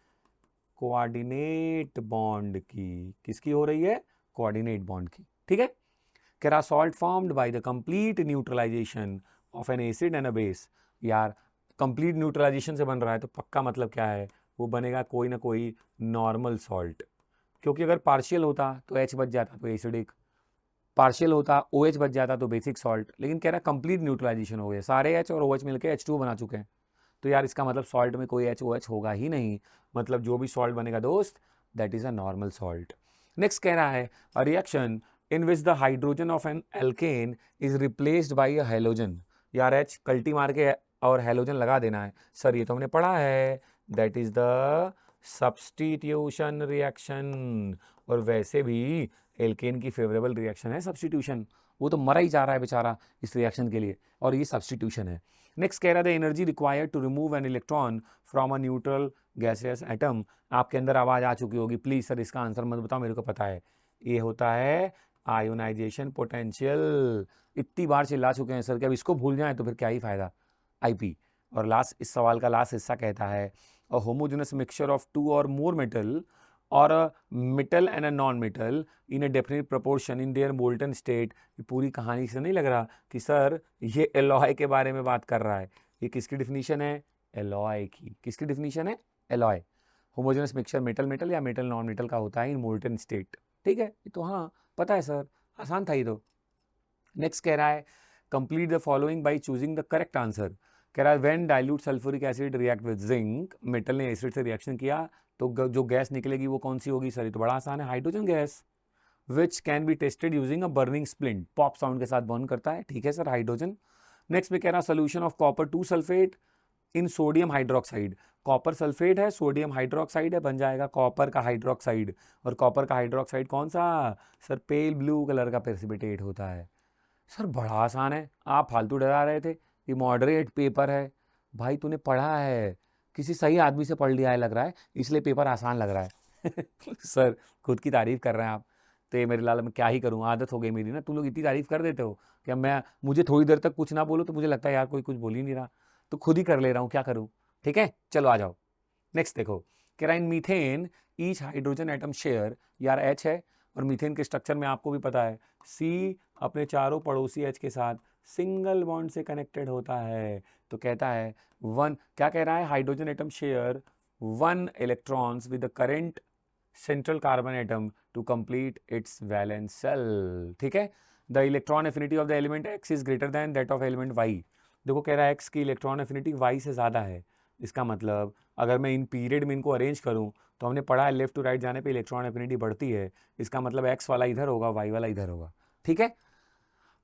कोऑर्डिनेट बॉन्ड की। किसकी हो रही है, कोऑर्डिनेट बॉन्ड की। ठीक है, कह रहा salt formed by the complete neutralisation of an acid and a base. यार कंप्लीट न्यूट्रलाइजेशन से बन रहा है तो पक्का मतलब क्या है, वो बनेगा कोई ना कोई नॉर्मल सॉल्ट, क्योंकि अगर पार्शियल होता तो H बच जाता तो एसिडिक, पार्शियल होता OH बच जाता तो बेसिक सॉल्ट, लेकिन कह रहा कंप्लीट न्यूट्रलाइजेशन हो गया, सारे H और OH मिलकर H2 बना चुके हैं, तो यार इसका मतलब सॉल्ट में कोई HOH होगा ही नहीं, मतलब जो भी सॉल्ट बनेगा दोस्त that is a normal salt. Next कह रहा है a reaction in which the hydrogen of an alkane is replaced by a halogen. यार H कल्टी मार के और हेलोजन लगा देना है, सर ये तो हमने पढ़ा है, that is the substitution reaction. और वैसे भी एल्केन की फेवरेबल रिएक्शन है सब्स्टिट्यूशन, वो तो मरा ही जा रहा है बेचारा इस रिएक्शन के लिए, और ये सब्स्टिट्यूशन है। नेक्स्ट कह रहा था energy required to remove an electron from a neutral gaseous atom. आपके अंदर आवाज आ चुकी होगी, प्लीज सर इसका आंसर मत बताओ, मेरे को पता है, ये होता है आयोनाइजेशन पोटेंशियल। इतनी बार चिल्ला चुके हैं सर कि अब इसको भूल जाएं तो फिर क्या ही फायदा, आईपी। और लास्ट इस सवाल का लास्ट हिस्सा कहता है अ होमोजेनस मिक्सचर ऑफ टू और मोर मेटल और a metal and a non metal in a definite proportion in their molten state. ये पूरी कहानी से नहीं लग रहा कि सर ये एलॉय के बारे में बात कर रहा है। ये किसकी डिफिनीशन है, एलॉय की। किसकी डिफिनीशन है, alloy. Homogeneous mixture metal metal या मेटल नॉन मेटल का होता है इन मोल्टन स्टेट। ठीक है, ये तो हाँ पता है सर, आसान था ये तो। नेक्स्ट कह रहा है complete the following by choosing the correct answer. कह रहा है when dilute sulphuric acid react with zinc, metal ने एसिड से रिएक्शन किया तो जो गैस निकलेगी वो कौन सी होगी, सर ये तो बड़ा आसान है, hydrogen gas, which can be tested using a burning splint. Pop sound के साथ बर्न करता है, ठीक है सर, हाइड्रोजन। नेक्स्ट में कह रहा solution of copper 2 sulphate in sodium hydroxide. Copper sulphate है, सोडियम हाइड्रोक्साइड है, बन जाएगा कॉपर का हाइड्रोक्साइड। और कॉपर का हाइड्रोक्साइड कौन सा, सर पेल ब्लू कलर का प्रेसिपिटेट होता है। सर बड़ा आसान है, आप फालतू डरा रहे थे, ये मॉडरेट पेपर है। भाई तूने पढ़ा है, किसी सही आदमी से पढ़ लिया है लग रहा है, इसलिए पेपर आसान लग रहा है। सर खुद की तारीफ कर रहे हैं आप, तो ये मेरे लाल मैं क्या ही करूँ, आदत हो गई मेरी ना, तुम लोग इतनी तारीफ कर देते हो कि अब मैं मुझे थोड़ी देर तक कुछ ना बोलो तो मुझे लगता है यार कोई कुछ बोल ही नहीं रहा, तो खुद ही कर ले रहा हूँ, क्या करूँ। ठीक है, चलो आ जाओ नेक्स्ट देखो। कह रहा in methane each hydrogen atom share, यार H है और मीथेन के स्ट्रक्चर में आपको भी पता है C अपने चारों पड़ोसी H के साथ सिंगल बॉन्ड से कनेक्टेड होता है। तो कहता है वन, क्या कह रहा है, hydrogen atom share 1 electrons with the current central carbon atom to complete its valence shell. ठीक है, the electron affinity of the element X is greater than that of element Y। देखो कह रहा है X की इलेक्ट्रॉन एफिनिटी Y से ज़्यादा है। इसका मतलब अगर मैं इन पीरियड में इनको अरेंज करूं तो हमने पढ़ा है लेफ्ट टू राइट जाने पे इलेक्ट्रॉन एफिनिटी बढ़ती है। इसका मतलब X वाला इधर होगा, Y वाला इधर होगा। ठीक है,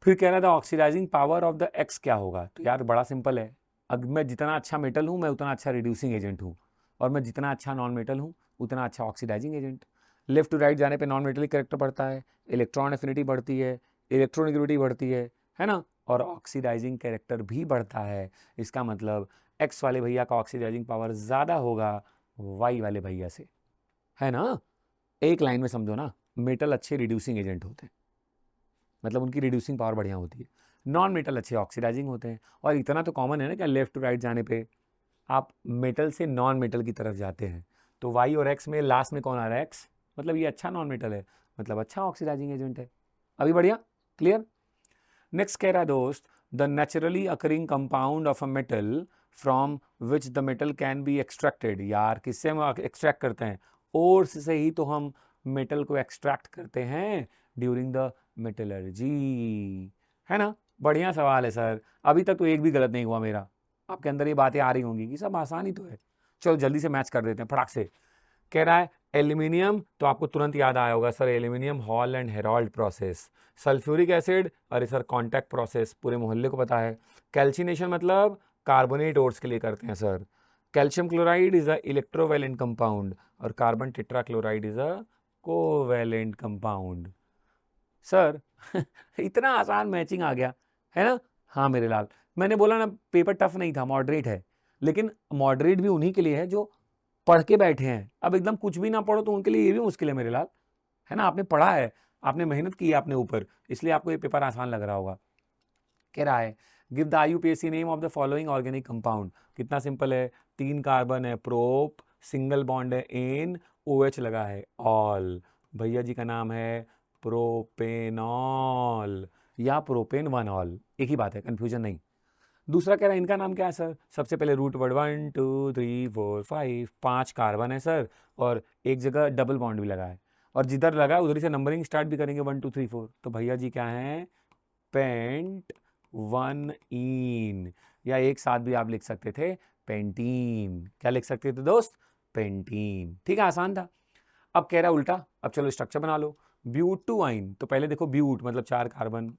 फिर कह रहा था oxidising power of the X क्या होगा। तो यार बड़ा सिंपल है, अगर मैं जितना अच्छा मेटल हूं मैं उतना अच्छा रिड्यूसिंग एजेंट हूं, और मैं जितना अच्छा नॉन मेटल हूं उतना अच्छा oxidising agent. Left to right जाने पे नॉन मेटलिक कैरेक्टर बढ़ता है, इलेक्ट्रॉन एफिनिटी बढ़ती है, इलेक्ट्रोनेगेटिविटी बढ़ती है ना, और ऑक्सीडाइजिंग कैरेक्टर भी बढ़ता है। इसका मतलब X वाले भैया का ऑक्सीडाइजिंग पावर ज़्यादा होगा Y वाले भैया से, है ना। एक लाइन में समझो ना, मेटल अच्छे रिड्यूसिंग एजेंट होते हैं, मतलब उनकी रिड्यूसिंग पावर बढ़िया होती है, नॉन मेटल अच्छे ऑक्सीडाइजिंग होते हैं। और इतना तो कॉमन है ना कि लेफ्ट टू राइट जाने पे आप मेटल से नॉन मेटल की तरफ जाते हैं, तो Y और X में लास्ट में कौन आ रहा है, X, मतलब ये अच्छा नॉन मेटल है, मतलब अच्छा ऑक्सीडाइजिंग एजेंट है। अभी बढ़िया, क्लियर। नेक्स्ट कह रहा है दोस्त, the naturally occurring compound of a metal from which the metal can be extracted. यार किससे हम एक्सट्रैक्ट करते हैं, ओर्स से ही तो हम मेटल को एक्सट्रैक्ट करते हैं ड्यूरिंग द मेटलर्जी, है ना। बढ़िया सवाल है सर, अभी तक तो एक भी गलत नहीं हुआ मेरा। आपके अंदर ये बातें आ रही होंगी कि सब आसान ही तो है। चलो जल्दी से मैच कर देते हैं फटाक से। कह रहा है एल्यूमिनियम, तो आपको तुरंत याद आया होगा sir aluminium hall and Herald process. Sulphuric acid, अरे सर कॉन्टैक्ट प्रोसेस, पूरे मोहल्ले को पता है। कैल्सिनेशन मतलब कार्बोनेट ओर्स के लिए करते हैं sir. Calcium chloride is a electrovalent compound और carbon tetrachloride is a covalent compound. Sir इतना आसान मैचिंग आ गया, है ना। हाँ मेरे लाल, मैंने बोला ना पेपर टफ नहीं था, मॉडरेट है, लेकिन मॉडरेट भी उन्हीं के लिए है जो पढ़ के बैठे हैं। अब एकदम कुछ भी ना पढ़ो तो उनके लिए ये भी मुश्किल है मेरे लाल, है ना। आपने पढ़ा है, आपने मेहनत की है अपने ऊपर, इसलिए आपको ये पेपर आसान लग रहा होगा। कह रहा है give the IUPAC name of the following organic compound. कितना सिंपल है, 3 कार्बन है प्रोप, सिंगल बॉन्ड है एन, OH लगा है ऑल, भैया जी का नाम है प्रोपेनॉल या प्रोपेन 1 ऑल, एक ही बात है, कंफ्यूजन नहीं। दूसरा कह रहा है इनका नाम क्या है सर, सबसे पहले रूट वर्ड 1 2 3 4 5, 5 कार्बन है सर, और एक जगह डबल बॉन्ड भी लगा है, और जिधर लगा है उधर से नंबरिंग स्टार्ट भी करेंगे 1 2 3 4। तो भैया जी क्या है, पेंट 1 इन, या एक साथ भी आप लिख सकते थे पेंटीन। क्या लिख सकते थे दोस्त, पेंटीन। ठीक है, आसान था। अब कह रहा है उल्टा, अब चलो स्ट्रक्चर बना लो। ब्यूट टू आइन, तो पहले देखो ब्यूट मतलब 4 कार्बन,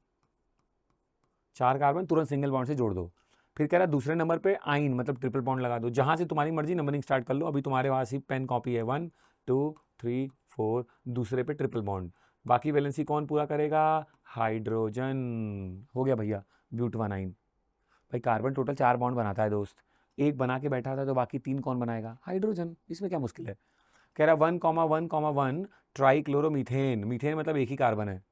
4 कार्बन तुरंत सिंगल बॉन्ड से जोड़ दो। फिर कह रहा है दूसरे नंबर पे आइन मतलब ट्रिपल बॉन्ड लगा दो, जहां से तुम्हारी मर्जी नंबरिंग स्टार्ट कर लो। अभी तुम्हारे पास ही पेन कॉपी है, 1 2 3 4, दूसरे पे ट्रिपल बॉन्ड, बाकी वैलेंसी कौन पूरा करेगा, हाइड्रोजन। हो गया भैया ब्यूट 1 आइन। भाई कार्बन टोटल 4 बॉन्ड बनाता है दोस्त, एक बना के बैठा था तो बाकी 3 कौन बनाएगा, हाइड्रोजन, इसमें क्या मुश्किल है। कह रहा 1,1,1 ट्राइक्लोरोमीथेन, मीथेन मतलब एक ही कार्बन है,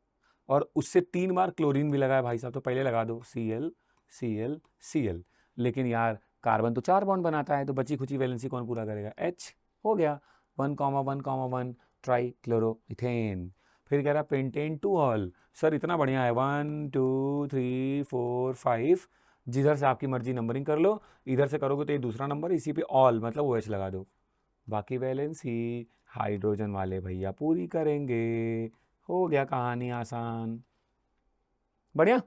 और उससे 3 बार क्लोरीन भी लगा है भाई साहब, तो पहले लगा दो Cl Cl Cl। लेकिन यार कार्बन तो 4 बॉन्ड बनाता है, तो बची खुची वैलेंसी कौन पूरा करेगा, H। हो गया 1,1,1 ट्राइक्लोरोमीथेन। फिर कह रहा पेंटेन टू ऑल, सर इतना बढ़िया है, 1 2 3 4 5, जिधर से आपकी मर्जी नंबरिंग कर लो, इधर से करोगे तो ये दूसरा नंबर, इसी पे ऑल मतलब OH लगा दो, बाकी वैलेंसी हाइड्रोजन वाले भैया पूरी करेंगे। हो गया कहानी आसान, बढ़िया।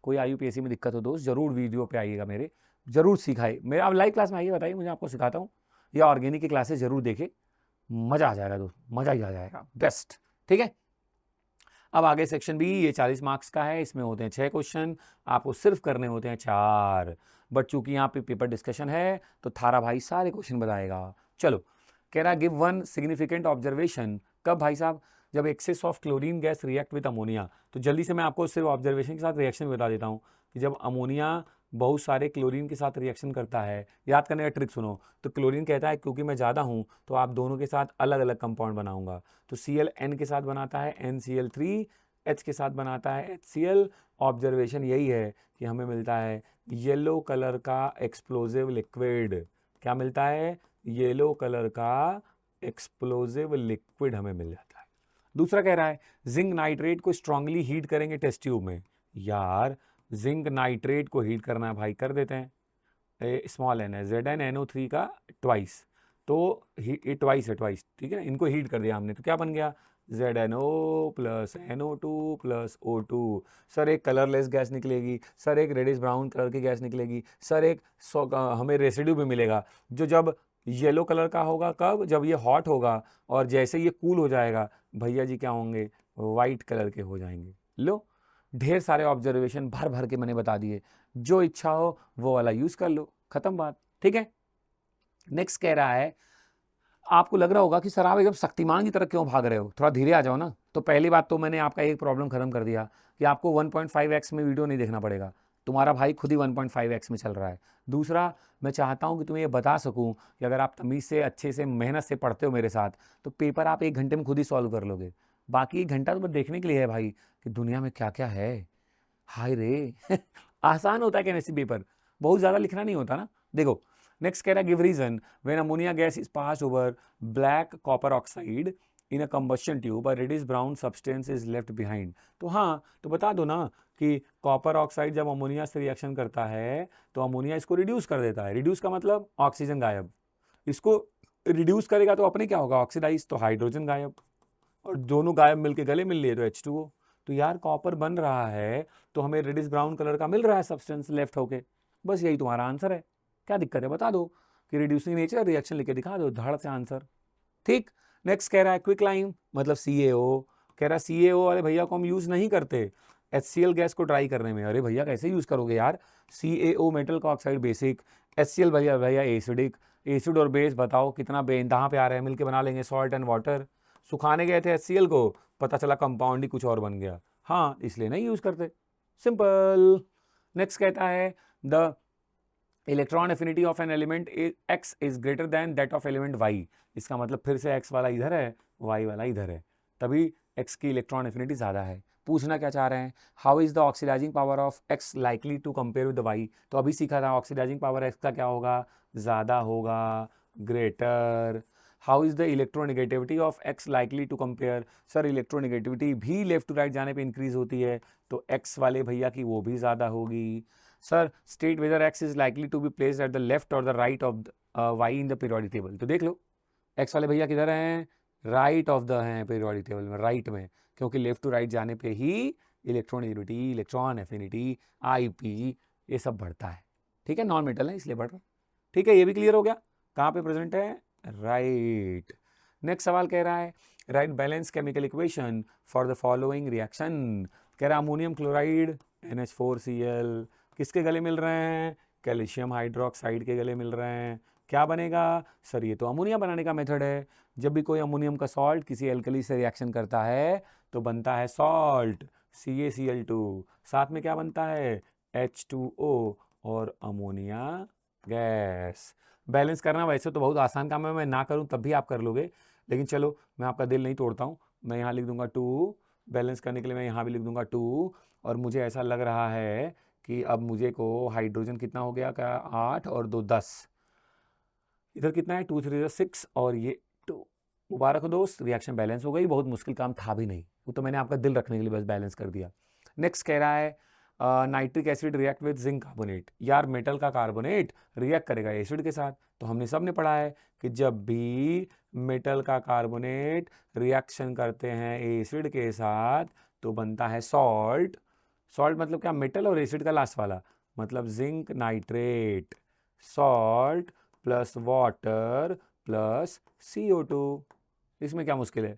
कोई IUPAC में दिक्कत हो दोस्त जरूर वीडियो पे आइएगा मेरे, जरूर सिखाए मेरे, आप लाइव क्लास में आइए, बताइए मुझे, आपको सिखाता हूँ, या ऑर्गेनिक की क्लासेस जरूर देखे, मजा आ जाएगा दोस्त, मजा ही आ जाएगा, बेस्ट। ठीक है, अब आगे सेक्शन बी, ये 40 मार्क्स का है, इसमें होते हैं 6 क्वेश्चन, आपको सिर्फ करने होते हैं 4, बट चूंकि यहाँ पे पेपर डिस्कशन है तो थारा भाई सारे क्वेश्चन बताएगा। चलो, कह रहा गिव वन सिग्निफिकेंट ऑब्जर्वेशन, कब भाई साहब, जब excess of chlorine gas react with ammonia. तो जल्दी से मैं आपको सिर्फ ऑब्जर्वेशन के साथ रिएक्शन भी बता देता हूँ कि जब अमोनिया बहुत सारे क्लोरीन के साथ रिएक्शन करता है। याद करने का ट्रिक सुनो, तो क्लोरीन कहता है क्योंकि मैं ज़्यादा हूँ तो आप दोनों के साथ अलग अलग कंपाउंड बनाऊंगा। तो Cl N के साथ बनाता है NCl3, H के साथ बनाता है HCl। ऑब्जर्वेशन यही है कि हमें मिलता है येलो कलर का एक्सप्लोजिव लिक्विड। क्या मिलता है? येलो कलर का एक्सप्लोजिव लिक्विड हमें मिल जाता है। दूसरा कह रहा है जिंक नाइट्रेट को स्ट्रांगली हीट करेंगे टेस्ट ट्यूब में। यार जिंक नाइट्रेट को हीट करना है भाई, कर देते हैं। स्मॉल एन है ZnNO3 का ट्वाइस, तो ये ट्वाइस है, ट्वाइस, ठीक है ना। इनको हीट कर दिया हमने तो क्या बन गया? ZnO plus NO2 plus O2। Sir एक कलरलेस गैस निकलेगी, सर एक रेडिश ब्राउन कलर की गैस निकलेगी, सर एक हमें रेसिड्यू भी मिलेगा जो जब येलो कलर का होगा। कब? जब ये हॉट होगा, और जैसे ये कूल हो जाएगा भैया जी क्या होंगे? वाइट कलर के हो जाएंगे। लो, ढेर सारे ऑब्जर्वेशन भर भर के मैंने बता दिए, जो इच्छा हो वो वाला यूज कर लो, खत्म बात, ठीक है। नेक्स्ट कह रहा है, आपको लग रहा होगा कि सर आप एकदम शक्तिमान की तरह क्यों भाग रहे हो, थोड़ा धीरे आ जाओ ना। तो पहली बात तो मैंने आपका एक प्रॉब्लम खत्म कर दिया कि आपको 1.5x में वीडियो नहीं देखना पड़ेगा, तुम्हारा भाई खुद ही 1.5x में चल रहा है। दूसरा, मैं चाहता हूं कि तुम्हें ये बता सकूं कि अगर आप तमीज़ से, अच्छे से, मेहनत से पढ़ते हो मेरे साथ, तो पेपर आप 1 घंटे में खुद ही सॉल्व कर लोगे। बाकी 1 घंटा तो बस देखने के लिए है भाई कि दुनिया में क्या क्या है। हाय रे आसान होता है केमिस्ट्री पेपर, बहुत ज़्यादा लिखना नहीं होता ना। देखो नेक्स्ट कह रहा है give reason when ammonia gas is pass over black copper oxide in a combustion tube a reddish brown substance is left behind. तो हाँ, तो बता दो ना कि कॉपर ऑक्साइड जब अमोनिया से रिएक्शन करता है तो अमोनिया इसको रिड्यूस कर देता है। रिड्यूस का मतलब ऑक्सीजन गायब, इसको रिड्यूस करेगा तो अपने क्या होगा? ऑक्सीडाइज, तो हाइड्रोजन गायब, और दोनों गायब मिलके गले मिल लिए तो H2O। तो यार कॉपर बन रहा है तो हमें रेडिश ब्राउन कलर का मिल रहा है सब्सटेंस लेफ्ट होके, बस यही तुम्हारा आंसर है। क्या दिक्कत है? बता दो कि रिड्यूसिंग नेचर, रिएक्शन लिख के दिखा दो, धड़ से आंसर, ठीक। नेक्स्ट कह रहा है क्विक लाइम मतलब CaO। कह रहा है CaO वाले भैया को हम यूज नहीं करते HCl गैस को ड्राई करने में। अरे भैया कैसे यूज करोगे यार? CaO मेटल का ऑक्साइड बेसिक, HCl भैया भैया एसिडिक। एसिड और बेस बताओ कितना कहाँ पे आ रहा है? मिलके बना लेंगे सॉल्ट एंड वाटर। सुखाने गए थे HCl को, पता चला कंपाउंड ही कुछ और बन गया। हाँ, इसलिए नहीं यूज करते, सिंपल। नेक्स्ट कहता है the electron affinity of an element X is greater than that of element Y। इसका मतलब फिर से X वाला इधर है, Y वाला इधर है, तभी X की इलेक्ट्रॉन एफिनिटी ज़्यादा है। पूछना क्या चाह रहे हैं? How is the oxidising power of X likely to compare with Y। तो अभी सीखा था ऑक्सीडाइजिंग पावर X का क्या होगा? ज़्यादा होगा, greater. How is the electronegativity of X likely to compare. Sir electronegativity भी लेफ्ट टू राइट जाने पे इंक्रीज होती है, तो X वाले भैया की वो भी ज़्यादा होगी। Sir state whether X is likely to be placed at the left और the right of Y in the periodic table. तो देख लो X वाले भैया किधर हैं? राइट ऑफ द हैं पीरियोडिक टेबल में, राइट में, क्योंकि लेफ्ट टू राइट जाने पे ही इलेक्ट्रोनेगेटिविटी, इलेक्ट्रॉन एफिनिटी, IP ये सब बढ़ता है, ठीक है। नॉन मेटल है इसलिए बढ़ रहा है, ठीक है। ये भी क्लियर हो गया कहाँ पे प्रेजेंट है, राइट। नेक्स्ट सवाल कह रहा है right balance chemical equation for the following reaction. कह रहा है अमोनियम क्लोराइड NH4Cl किसके गले मिल रहे हैं? कैल्शियम हाइड्रोक्साइड के गले मिल रहे हैं। क्या बनेगा? सर ये तो अमोनिया बनाने का मेथड है। जब भी कोई अमोनियम का सॉल्ट किसी एल्कली से रिएक्शन करता है तो बनता है सॉल्ट CaCl2, साथ में क्या बनता है? H2O और अमोनिया गैस। बैलेंस करना वैसे तो बहुत आसान काम है, मैं ना करूं तब भी आप कर लोगे, लेकिन चलो मैं आपका दिल नहीं तोड़ता हूं। मैं यहाँ लिख दूंगा 2, बैलेंस करने के लिए मैं यहाँ भी लिख दूंगा 2। और मुझे ऐसा लग रहा है कि अब मुझे को हाइड्रोजन कितना हो गया? क्या 8 और 2 10, इधर कितना है? 2 3 6 और ये 2। मुबारक हो दोस्त, रिएक्शन बैलेंस हो गई। बहुत मुश्किल काम था भी नहीं, वो तो मैंने आपका दिल रखने के लिए बस बैलेंस कर दिया। नेक्स्ट कह रहा है nitric acid react with zinc carbonate. यार मेटल का कार्बोनेट रिएक्ट करेगा एसिड के साथ, तो हमने सब ने पढ़ा है कि जब भी मेटल का कार्बोनेट रिएक्शन करते हैं एसिड के साथ तो बनता है सॉल्ट। सॉल्ट मतलब क्या? मेटल और एसिड का लास्ट वाला, मतलब zinc nitrate, salt plus water plus CO2। इसमें क्या मुश्किल है?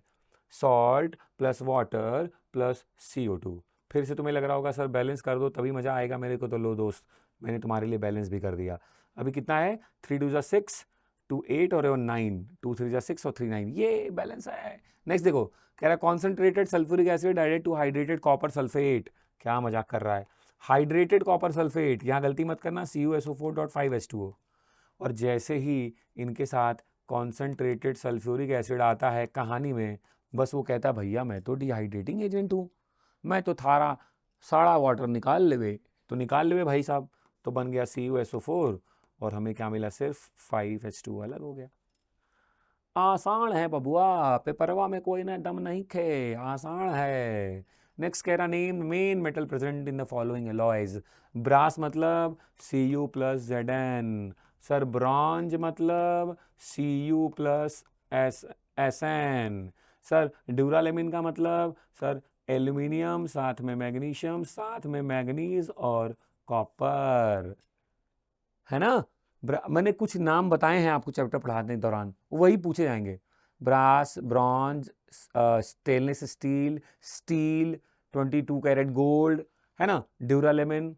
Salt plus water plus CO2। फिर से तुम्हें लग रहा होगा सर बैलेंस कर दो तभी मज़ा आएगा मेरे को, तो लो दोस्त मैंने तुम्हारे लिए बैलेंस भी कर दिया। अभी कितना है? 3 2 6, 2 8 और 9, 2 3 6 और 3 9, ये बैलेंस है। नेक्स्ट देखो, कह रहा है concentrated sulphuric acid added to hydrated copper sulphate. क्या मजाक कर रहा है? हाइड्रेटेड कॉपर सल्फेट, यहाँ गलती मत करना, CuSO4.5H2O। और जैसे ही इनके साथ कॉन्सेंट्रेटेड सल्फ्यूरिक एसिड आता है कहानी में, बस वो कहता भैया मैं तो डिहाइड्रेटिंग एजेंट हूँ, मैं तो थारा सारा वाटर निकाल लेवे, तो निकाल लेवे भाई साहब, तो बन गया CuSO4 और हमें क्या मिला, सिर्फ 5H2O अलग हो गया। आसान है बबुआ, पेपरवा में कोई ना दम नहीं खे, आसान है। नेक्स्ट कह रहा, name main metal present in the following alloys. Brass मतलब Cu plus Zn, sir bronze मतलब Cu plus Sn, sir duralumin का मतलब सर एल्यूमिनियम साथ में मैग्नीशियम साथ में मैग्नीज और कॉपर, है ना। मैंने कुछ नाम बताए हैं आपको चैप्टर पढ़ाने के दौरान, वही पूछे जाएंगे। Brass, bronze, stainless steel, steel, 22 carat gold, है ना, ड्यूरालेमिन,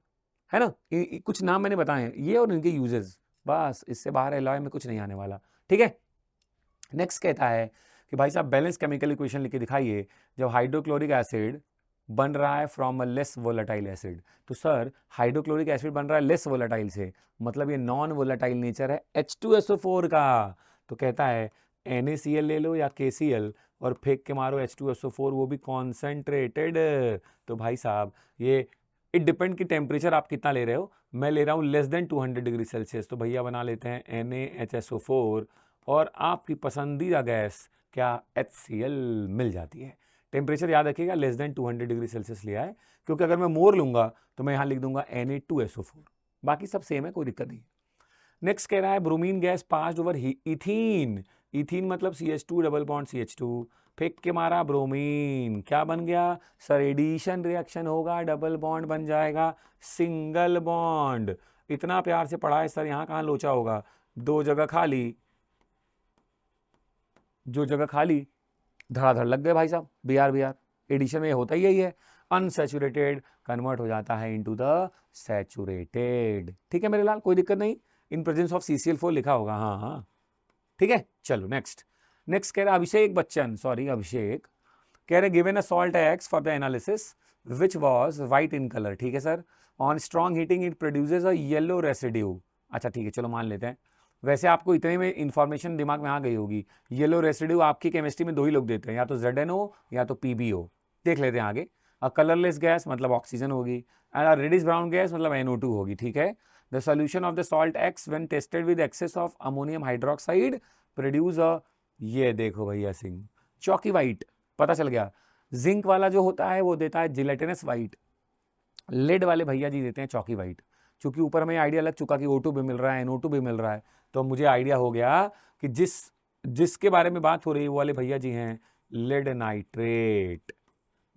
है ना, कुछ नाम मैंने बताए हैं ये और इनके यूजेस, बस इससे बाहर एलॉय में कुछ नहीं आने वाला, ठीक है। नेक्स्ट कहता है कि भाई साहब बैलेंस केमिकल इक्वेशन लिख के दिखाइए जब हाइड्रोक्लोरिक एसिड बन रहा है from a less volatile acid. तो सर हाइड्रोक्लोरिक एसिड बन रहा है लेस वोलेटाइल से, मतलब ये नॉन वोलेटाइल नेचर है H2SO4 का। तो कहता है NaCl ले लो या KCl और फेंक के मारो H2SO4, वो भी कॉन्सेंट्रेटेड। तो भाई साहब ये इट डिपेंड कि टेम्परेचर आप कितना ले रहे हो, मैं ले रहा हूँ लेस देन 200 डिग्री सेल्सियस, तो भैया बना लेते हैं NaHSO4 और आपकी पसंदीदा गैस क्या HCl मिल जाती है। टेम्परेचर याद रखिएगा लेस देन 200 डिग्री सेल्सियस लिया है, क्योंकि अगर मैं मोर लूंगा तो मैं यहाँ लिख दूंगा Na2SO4, बाकी सब सेम है, कोई दिक्कत नहीं। नेक्स्ट कह रहा है bromine gas passed over ethene, ethene मतलब CH2 डबल बॉन्ड CH2, फेंक के मारा ब्रोमीन, क्या बन गया सर, एडिशन रिएक्शन होगा, डबल बॉन्ड बन जाएगा सिंगल बॉन्ड। इतना प्यार से पढ़ा है सर, यहाँ कहाँ लोचा होगा, दो जगह खाली, जो जगह खाली धड़ाधड़ लग गए भाई साहब, BR एडिशन में होता ही यही है, अनसैचुरेटेड कन्वर्ट हो जाता है इनटू द सैचुरेटेड, ठीक है मेरे लाल, कोई दिक्कत नहीं, इन प्रेजेंस ऑफ CCl4 लिखा होगा, हाँ हाँ ठीक है। चलो नेक्स्ट कह रहा अभिषेक बच्चन, सॉरी अभिषेक, कह रहे given a salt X for the analysis which was white in colour, ठीक है sir, on strong heating it produces a yellow residue, अच्छा ठीक है चलो मान लेते हैं। वैसे आपको इतने में इंफॉर्मेशन दिमाग में आ गई होगी, येलो रेसिड्यू आपकी केमिस्ट्री में दो ही लोग देते हैं, या तो ZNO या तो PbO, देख लेते हैं आगे। अ कलरलेस गैस मतलब ऑक्सीजन होगी, एंड रेडिश ब्राउन गैस मतलब NO2 होगी, ठीक है। The solution of the salt X when tested with excess of ammonium hydroxide produce a, ये देखो भैया सिंह, चौकी वाइट, पता चल गया। जिंक वाला जो होता है वो देता है जिलेटिनस वाइट, लेड वाले भैया जी देते हैं चौकी वाइट। क्योंकि ऊपर हमें आइडिया लग चुका कि O2 भी मिल रहा है, NO2 भी मिल रहा है, तो मुझे आइडिया हो गया कि जिसके बारे में बात हो रही है वो वाले भैया जी हैं लेड नाइट्रेट,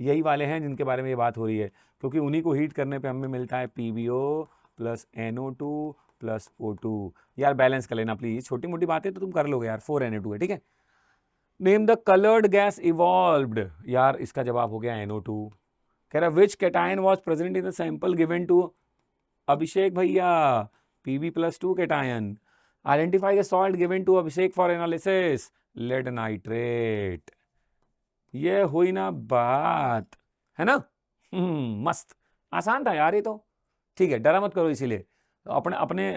यही वाले हैं जिनके बारे में ये बात हो रही है, क्योंकि उन्हीं को हीट करने पे हमें मिलता है PbO plus NO2 plus O2। यार बैलेंस कर लेना प्लीज, छोटी मोटी बातें तो तुम कर लोगे यार, 4Na2 है, ठीक है। Name the coloured gas evolved, यार इसका जवाब हो गया NO2। कह रहा which cation was present in the sample given to Abhishek भैया, Pb+2 cation. Identify the salt given to Abhishek for analysis, lead nitrate. ये हुई ना बात, है ना, मस्त, आसान था यार ये तो, ठीक है डरा मत करो, इसीलिए अपने अपने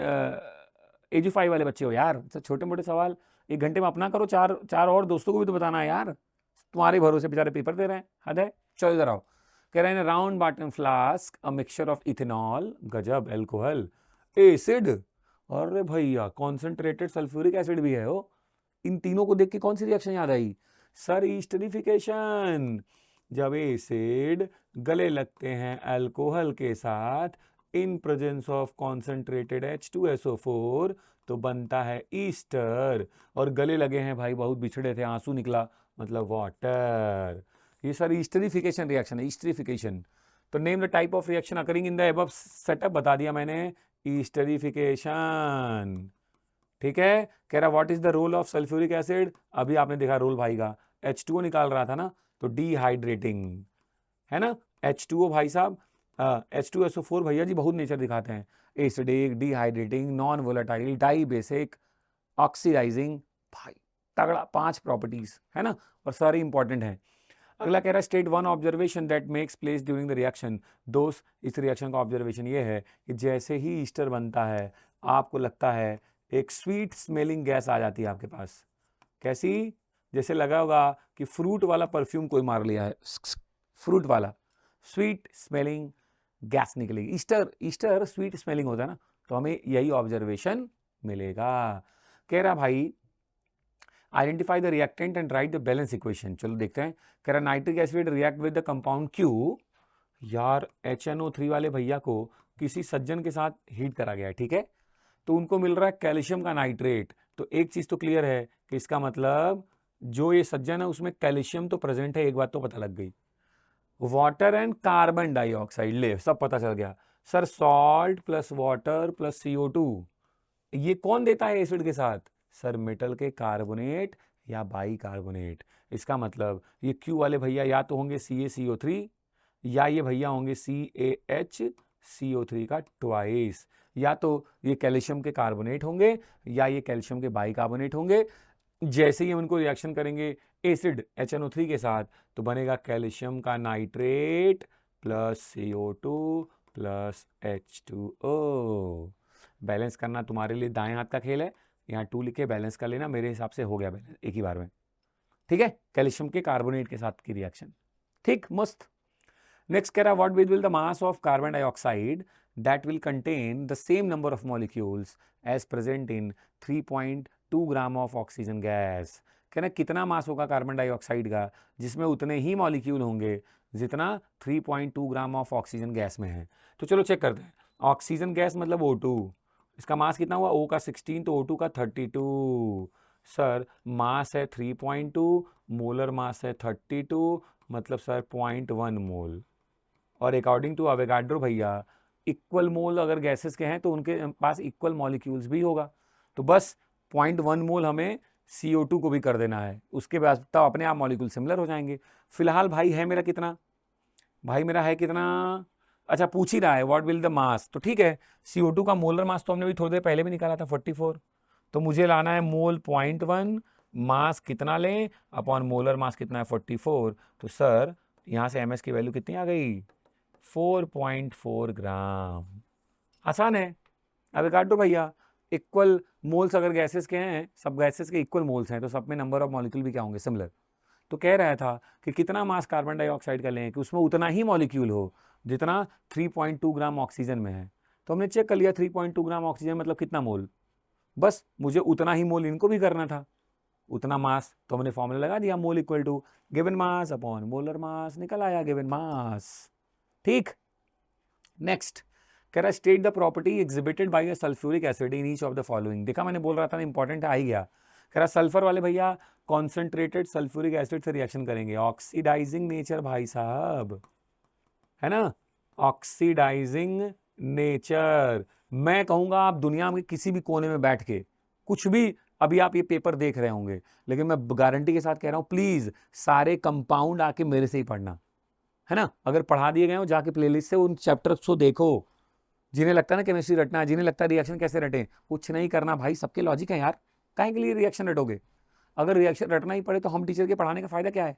AG5 वाले बच्चे हो यार, छोटे मोटे सवाल 1 घंटे में अपना करो, चार चार और दोस्तों को भी तो बताना है यार, तुम्हारे भरोसे बेचारे पेपर दे रहे हैं, हद है। चलो इधर आओ, कह रहे हैं round bottom flask a mixture of ethanol, गजब, एल्कोहल, एसिड, अरे भैया कॉन्सेंट्रेटेड सल्फ्यूरिक एसिड भी है हो। इन तीनों को देख के कौन सी रिएक्शन याद आई सर, ईस्टरिफिकेशन, जब एसिड गले लगते हैं अल्कोहल के साथ in presence of concentrated H2SO4 तो बनता है ईस्टर, और गले लगे हैं भाई, बहुत बिछड़े थे, आंसू निकला, मतलब वाटर, ये सर ईस्टरिफिकेशन रिएक्शन है, ईस्टरिफिकेशन। तो name the type of reaction occurring in the above setup, बता दिया मैंने, ईस्टरिफिकेशन, ठीक है। कह रहा what is the role of sulphuric acid, अभी आपने देखा रोल भाई का, H2O निकाल रहा था ना, तो डिहाइड्रेटिंग, है ना, H2O भाई साहब, H2SO4 भैया जी बहुत नेचर दिखाते हैं, acidic, dehydrating, non volatile, dibasic, oxidising, भाई तगड़ा 5 प्रॉपर्टीज है ना, और सारी इंपॉर्टेंट है। अगला कह रहा है state one observation that makes place during the reaction. दोस्त इस रिएक्शन का ऑब्जर्वेशन ये है कि जैसे ही ईस्टर बनता है आपको लगता है एक स्वीट स्मेलिंग गैस आ जाती है आपके पास। कैसी? जैसे लगा होगा कि फ्रूट वाला परफ्यूम कोई मार लिया है, फ्रूट वाला स्वीट स्मेलिंग गैस निकलेगी। ईस्टर ईस्टर स्वीट स्मेलिंग होता है ना, तो हमें यही ऑब्जर्वेशन मिलेगा। कह रहा भाई identify the reactant and right the balance equation. चलो देखते हैं। कह रहा nitric acid react with the compound Q. यार HNO3 वाले भैया को किसी सज्जन के साथ हीट करा गया है, ठीक है, तो उनको मिल रहा है कैल्शियम का नाइट्रेट। तो एक चीज तो क्लियर है कि इसका मतलब जो ये सज्जन है उसमें कैल्शियम तो प्रेजेंट है, एक बात तो पता लग गई। वाटर एंड कार्बन डाइऑक्साइड, ले सब पता चल गया। Sir salt plus water plus CO2 ये कौन देता है एसिड के साथ? सर मेटल के कार्बोनेट या बाई कार्बोनेट। इसका मतलब ये क्यू वाले भैया या तो होंगे CaCO3 या ये भैया होंगे CaHCO3 का ट्वाइस। या तो ये कैल्शियम के कार्बोनेट होंगे या ये कैल्शियम के बाई कार्बोनेट होंगे। जैसे ही हम उनको रिएक्शन करेंगे एसिड HNO3 के साथ तो बनेगा कैल्शियम का nitrate plus CO2 plus H2O। Balance करना तुम्हारे लिए दाएं हाथ का खेल है, यहाँ 2 लिखे बैलेंस कर लेना, मेरे हिसाब से हो गया बैलेंस एक ही बार में, ठीक है, कैल्शियम के कार्बोनेट के साथ की रिएक्शन। ठीक, मस्त। नेक्स्ट कह रहा what will the mass of carbon dioxide that will contain the same number of molecules as present in 3.2 gram of oxygen gas. कहना कितना मास होगा कार्बन डाइऑक्साइड का जिसमें उतने ही मॉलिक्यूल होंगे जितना 3.2 ग्राम ऑफ ऑक्सीजन गैस में है। तो चलो चेक करते हैं। ऑक्सीजन गैस मतलब O2, इसका मास कितना हुआ? O का 16 तो O2 का 32। सर मास है 3.2, मोलर मास है 32, मतलब सर 0.1 मोल। और अकॉर्डिंग टू अवोगाड्रो भैया इक्वल मोल अगर गैसेस के हैं तो उनके पास इक्वल मॉलिक्यूल्स भी होगा, तो बस 0.1 मोल हमें CO2 को भी कर देना है, उसके बाद तब अपने आप मॉलिक्यूल सिमिलर हो जाएंगे। फिलहाल भाई है मेरा कितना? भाई मेरा है कितना? अच्छा पूछ ही रहा है व्हाट विल द मास, तो ठीक है CO2 का मोलर मास तो हमने भी थोड़ी देर पहले भी निकाला था 44, तो मुझे लाना है मोल 0.1, मास कितना लें अपॉन मोलर मास कितना है 44। तो सर यहाँ से MS की वैल्यू कितनी आ गई? 4.4 ग्राम। आसान है। अब काट दो भैया, इक्वल मोल्स अगर गैसेस के हैं, सब गैसेस के इक्वल मोल्स हैं, तो सब में नंबर ऑफ मॉलिक्यूल भी क्या होंगे? सिमिलर। तो कह रहा था कि कितना मास कार्बन डाइऑक्साइड का लें कि उसमें उतना ही मॉलिक्यूल हो जितना 3.2 ग्राम ऑक्सीजन में है। तो हमने चेक कर लिया 3.2 ग्राम ऑक्सीजन मतलब कितना मोल, बस मुझे उतना ही मोल इनको भी करना था, उतना मास, तो हमने फॉर्मूला लगा दिया mole equal to given mass upon molar mass, निकल आया गिवन मास। ठीक, नेक्स्ट कह रहा state the property exhibited by a sulphuric acid in each of the following. देखा मैंने बोल रहा था ना इंपॉर्टेंट आ ही गया। कह रहा सल्फर वाले भैया कॉन्सेंट्रेटेड सल्फ्यूरिक एसिड से रिएक्शन करेंगे, ऑक्सीडाइजिंग नेचर भाई साहब, है ना, ऑक्सीडाइजिंग नेचर। मैं कहूंगा आप दुनिया में किसी भी कोने में बैठ के कुछ भी, अभी आप ये पेपर देख रहे होंगे, लेकिन मैं गारंटी के साथ कह रहा हूं प्लीज सारे कंपाउंड आके मेरे से ही पढ़ना, है ना। अगर पढ़ा दिए गए हो जाके प्लेलिस्ट से उन चैप्टर्स को देखो। जिन्हें लगता है ना केमिस्ट्री रटना, जिन्हें लगता है रिएक्शन कैसे रटे, कुछ नहीं करना भाई, सबके लॉजिक है यार, काहे के लिए रिएक्शन रटोगे? अगर रिएक्शन रटना ही पड़े तो हम टीचर के पढ़ाने का फायदा क्या है?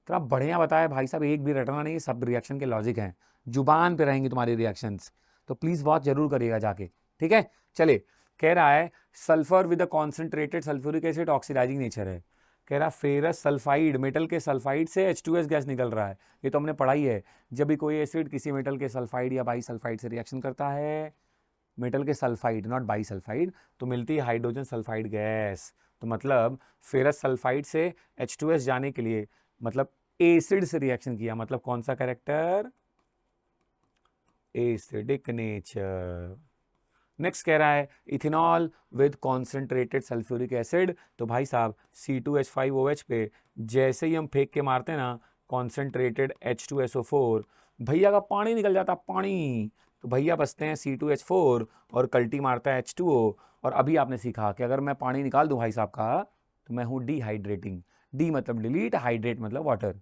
तो आप बढ़िया बताया भाई साहब, एक भी रटना नहीं, सब रिएक्शन के लॉजिक हैं, जुबान पे रहेंगे तुम्हारी रिएक्शंस, तो प्लीज वॉच जरूर करिएगा जाके, ठीक है। चले, कह रहा है sulphur with concentrated sulphuric acid oxidising nature है। कह रहा फेरस सल्फाइड, मेटल के सल्फाइड से H2S गैस निकल रहा है, ये तो हमने पढ़ाई है। जब भी कोई एसिड किसी मेटल के सल्फाइड या बाई सल्फाइड से रिएक्शन करता है, मेटल के सल्फाइड नॉट बाई सल्फाइड, तो मिलती है हाइड्रोजन सल्फाइड गैस। तो मतलब फेरस सल्फाइड से H2S जाने के लिए मतलब एसिड से रिएक्शन किया, मतलब कौन सा कैरेक्टर? Acidic nature. नेक्स्ट कह रहा है ethanol with concentrated sulphuric acid, तो भाई साहब C2H5OH पे जैसे ही हम फेंक के मारते हैं ना कॉन्सेंट्रेटेड H2SO4, भैया का पानी निकल जाता पानी, तो भैया बचते हैं C2H4 और कल्टी मारता है H2O। और अभी आपने सीखा कि अगर मैं पानी निकाल दूं भाई साहब का तो मैं हूं डिहाइड्रेटिंग, डी मतलब डिलीट, हाइड्रेट मतलब वाटर।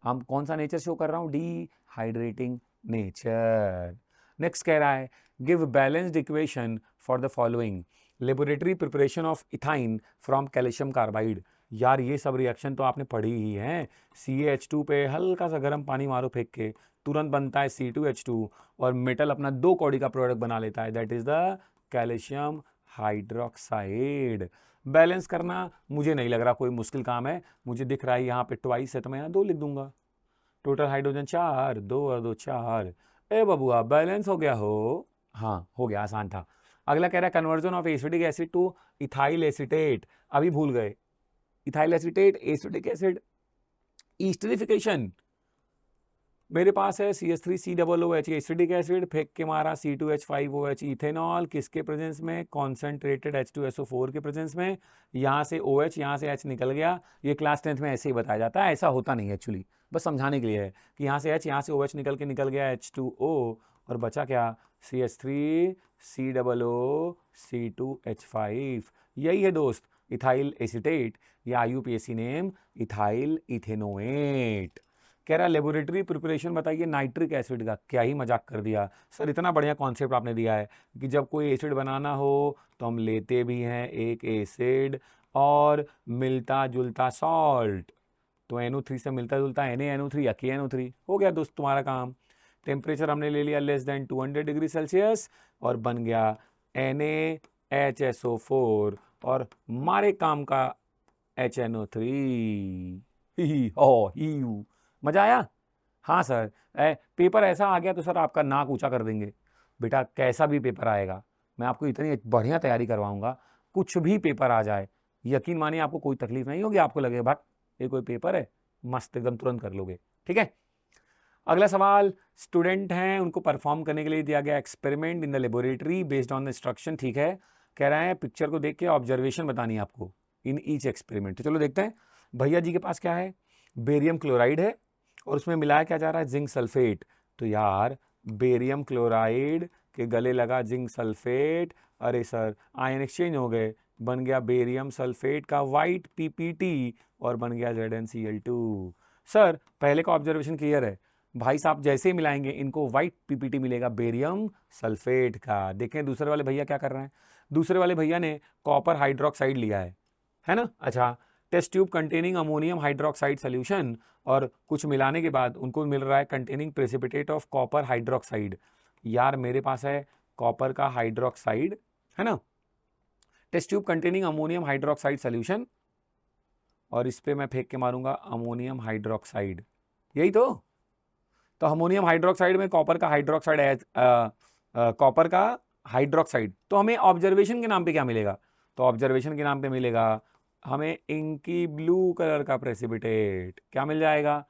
हम कौन सा नेचर शो कर रहा हूं? Dehydrating nature. नेक्स्ट कह रहा है give balanced equation for the following, laboratory preparation of ethyne from calcium carbide. यार ये सब रिएक्शन तो आपने पढ़ी ही है। CaH2 पे हल्का सा गर्म पानी मारो फेंक के, तुरंत बनता है C2H2 और मेटल अपना 2 कौड़ी का प्रोडक्ट बना लेता है, that is the calcium hydroxide. Balance करना मुझे नहीं लग रहा कोई मुश्किल काम है, मुझे दिख रहा है यहाँ पे ट्वाइस है तो मैं यहाँ 2 लिख दूंगा। टोटल हाइड्रोजन 4, 2 और 2 4। ए बबुआ बैलेंस हो गया हो। हाँ हो गया, आसान था। अगला कह रहा है conversion of acidic acid two ethyl acetate. अभी भूल गए, इथाइल एसिटेट, एसिटिक एसिड, ईस्टरिफिकेशन। मेरे पास है CH3COOH एसिडिक एसिड, फेंक के मारा C2H5OH इथेनॉल, किसके प्रेजेंस में, कॉन्सेंट्रेटेड H2SO4 के प्रेजेंस में। यहाँ से OH, यहाँ से H निकल गया। ये क्लास 10th में ऐसे ही बताया जाता है, ऐसा होता नहीं है एक्चुअली, बस समझाने के लिए है कि यहाँ से H, यहाँ से OH निकल गया H2O और बचा क्या, CH3COO C2H5। यही है दोस्त इथाइल एसिटेट या IUPAC नेम इथाइल इथेनोएट। कह रहा लेबोरेटरी प्रिपरेशन बताइए नाइट्रिक एसिड का। क्या ही मजाक कर दिया सर, इतना बढ़िया कॉन्सेप्ट आपने दिया है कि जब कोई एसिड बनाना हो तो हम लेते भी हैं एक एसिड और मिलता जुलता सॉल्ट, तो NO3 से मिलता जुलता NaNO3 या KNO3। हो गया दोस्त तुम्हारा काम। टेम्परेचर हमने ले लिया लेस देन 200 डिग्री सेल्सियस और बन गया NaHSO4 और मारे काम का HNO3। मजा आया। हाँ सर, पेपर ऐसा आ गया तो सर आपका नाक ऊंचा कर देंगे। बेटा कैसा भी पेपर आएगा मैं आपको इतनी बढ़िया तैयारी करवाऊंगा, कुछ भी पेपर आ जाए यकीन मानिए आपको कोई तकलीफ नहीं होगी, आपको लगेगा भाग ये कोई पेपर है, मस्त एकदम तुरंत कर लोगे। ठीक है, अगला सवाल, स्टूडेंट हैं उनको परफॉर्म करने के लिए दिया गया experiment in the laboratory based on the instruction. ठीक है, कह रहे हैं पिक्चर को देख के ऑब्जर्वेशन बतानी है आपको इन ईच एक्सपेरिमेंट। तो चलो देखते हैं। भैया जी के पास क्या है, बेरियम क्लोराइड है और उसमें मिलाया क्या जा रहा है, जिंक सल्फेट। तो यार बेरियम क्लोराइड के गले लगा जिंक सल्फेट, अरे सर आयन एक्सचेंज हो गए, बन गया बेरियम सल्फेट का वाइट PPT और बन गया ZnCl2। सर पहले का ऑब्जर्वेशन क्लियर है भाई साहब, जैसे ही मिलाएंगे इनको व्हाइट PPT मिलेगा बेरियम सल्फेट का। देखें दूसरे वाले भैया क्या कर रहे हैं, दूसरे वाले भैया ने कॉपर हाइड्रोक्साइड लिया है ना। अच्छा, test tube containing ammonium hydroxide solution और कुछ मिलाने के बाद उनको मिल रहा है containing precipitate of copper hydroxide. यार मेरे पास है कॉपर का हाइड्रोक्साइड है ना, test tube containing ammonium hydroxide solution और इस पे मैं फेंक के मारूंगा अमोनियम हाइड्रोक्साइड, यही तो अमोनियम हाइड्रोक्साइड में कॉपर का हाइड्रोक्साइड है, कॉपर का हाइड्रोक्साइड। तो हमें ऑब्जर्वेशन के नाम पे क्या मिलेगा, तो ऑब्जर्वेशन के नाम पे मिलेगा हमें इंकी ब्लू कलर का प्रेसिपिटेट। क्या मिल जाएगा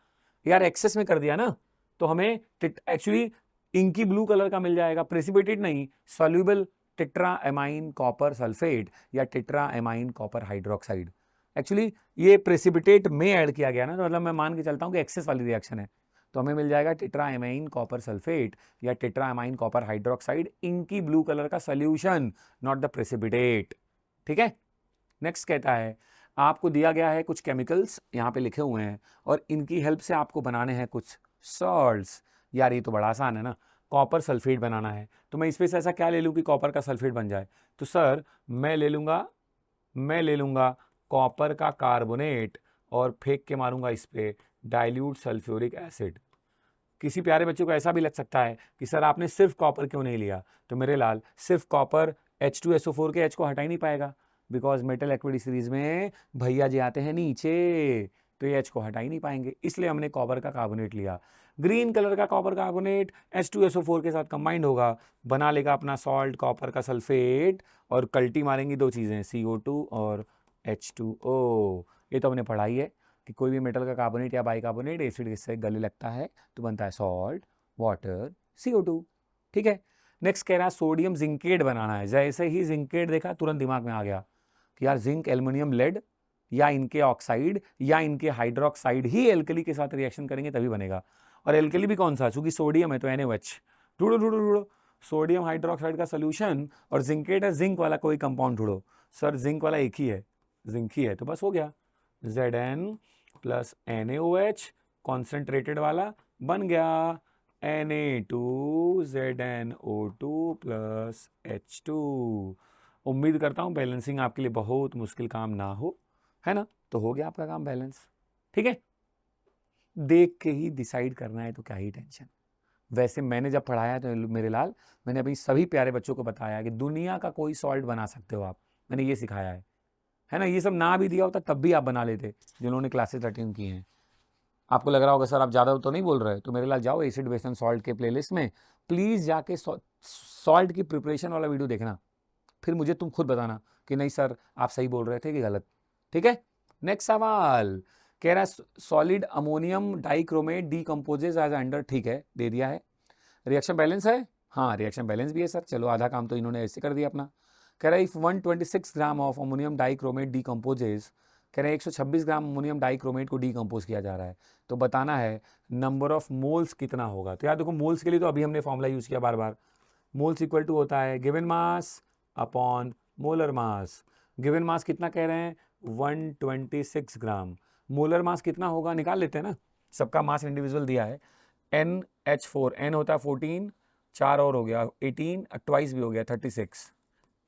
यार, एक्सेस में कर दिया ना, तो हमें एक्चुअली इंकी ब्लू कलर का मिल जाएगा, प्रेसिपिटेट नहीं, soluble tetra amine copper sulphate या tetra amine copper hydroxide. Actually ये प्रेसिपिटेट में ऐड किया गया ना, तो मतलब मैं मान के चलता हूँ कि एक्सेस वाली रिएक्शन है, तो हमें मिल जाएगा टेट्रा एमाइन कॉपर सल्फेट या tetra amine copper hydroxide, inky blue colour का सोल्यूशन, नॉट द प्रेसिपिटेट। ठीक है, नेक्स्ट कहता है आपको दिया गया है कुछ केमिकल्स यहाँ पे लिखे हुए हैं और इनकी हेल्प से आपको बनाने हैं कुछ सॉल्ट्स। यार ये तो बड़ा आसान है ना, कॉपर सल्फेट बनाना है तो मैं इसमें से ऐसा क्या ले लूँ कि कॉपर का सल्फेट बन जाए, तो सर मैं ले लूँगा कॉपर का कार्बोनेट और फेंक के मारूंगा इस पर डाइल्यूट सल्फ्यूरिक एसिड। किसी प्यारे बच्चे को ऐसा भी लग सकता है कि सर आपने सिर्फ कॉपर क्यों नहीं लिया, तो मेरे लाल सिर्फ कॉपर H2SO4 के H को हटा ही नहीं पाएगा, बिकॉज मेटल एक्विटी सीरीज में भैया जी आते हैं नीचे, तो ये H को हटा ही नहीं पाएंगे, इसलिए हमने कॉपर का कार्बोनेट लिया। ग्रीन कलर का कॉपर कार्बोनेट H2SO4 के साथ कंबाइंड होगा, बना लेगा अपना सॉल्ट कॉपर का सल्फेट और कल्टी मारेंगी दो चीज़ें CO2 और H2O। ये तो हमने पढ़ाई है कि कोई भी मेटल का कार्बोनेट या बाइकार्बोनेट एसिड से गले लगता है तो बनता है सॉल्ट वाटर CO2। ठीक है, नेक्स्ट कह रहा है सोडियम जिंकेट बनाना है। जैसे ही जिंकेट देखा तुरंत दिमाग में आ गया कि यार जिंक एल्युमिनियम लेड या इनके ऑक्साइड या इनके हाइड्रोक्साइड ही एल्कली के साथ रिएक्शन करेंगे तभी बनेगा, और एल्कली भी कौन सा, चूंकि सोडियम है तो NaOH। ढूंढो ढूंढो ढूंढो सोडियम हाइड्रोक्साइड का सोल्यूशन और जिंकेट है जिंक वाला कोई कंपाउंड ढूंढो। सर जिंक वाला एक ही है, जिंक ही है, तो बस हो गया Zn प्लस NaOH कॉन्सेंट्रेटेड वाला बन गया Na2ZnO2 प्लस H2। उम्मीद करता हूँ बैलेंसिंग आपके लिए बहुत मुश्किल काम ना हो, है ना, तो हो गया आपका काम बैलेंस। ठीक है, देख के ही डिसाइड करना है तो क्या ही टेंशन। वैसे मैंने जब पढ़ाया तो मेरे लाल, मैंने अपनी सभी प्यारे बच्चों को बताया कि दुनिया का कोई सॉल्ट बना सकते हो आप, मैंने ये सिखाया है ना। ये सब ना भी दिया होता तब भी आप बना लेते, जिन्होंने क्लासेस अटेंड की हैं। आपको लग रहा होगा सर आप ज़्यादा तो नहीं बोल रहे, तो मेरे लाल जाओ एसिड बेस एंड सॉल्ट के प्लेलिस्ट में प्लीज़ जाके सॉल्ट की प्रिपरेशन वाला वीडियो देखना, फिर मुझे तुम खुद बताना कि नहीं सर आप सही बोल रहे थे कि गलत। ठीक है, नेक्स्ट सवाल कह रहा है solid ammonium dichromate decomposes as under, ठीक है दे दिया है। रिएक्शन बैलेंस है, हाँ रिएक्शन बैलेंस भी है सर, चलो आधा काम तो इन्होंने ऐसे कर दिया अपना। कह रहा है if 126 gram of ammonium dichromate decomposes, कह रहे हैं 126 ग्राम अमोनियम डाइक्रोमेट को डीकम्पोज किया जा रहा है, तो बताना है नंबर ऑफ मोल्स कितना होगा। तो यार देखो मोल्स के लिए तो अभी हमने फॉर्मूला यूज़ किया बार बार, मोल्स इक्वल टू होता है गिवन मास अपॉन मोलर मास। गिवन मास कितना कह रहे हैं 126 ग्राम, मोलर मास कितना होगा निकाल लेते हैं ना, सबका मास इंडिविजुअल दिया है। NH4, N होता है 14, 4 और हो गया 18, 22 भी हो गया 36,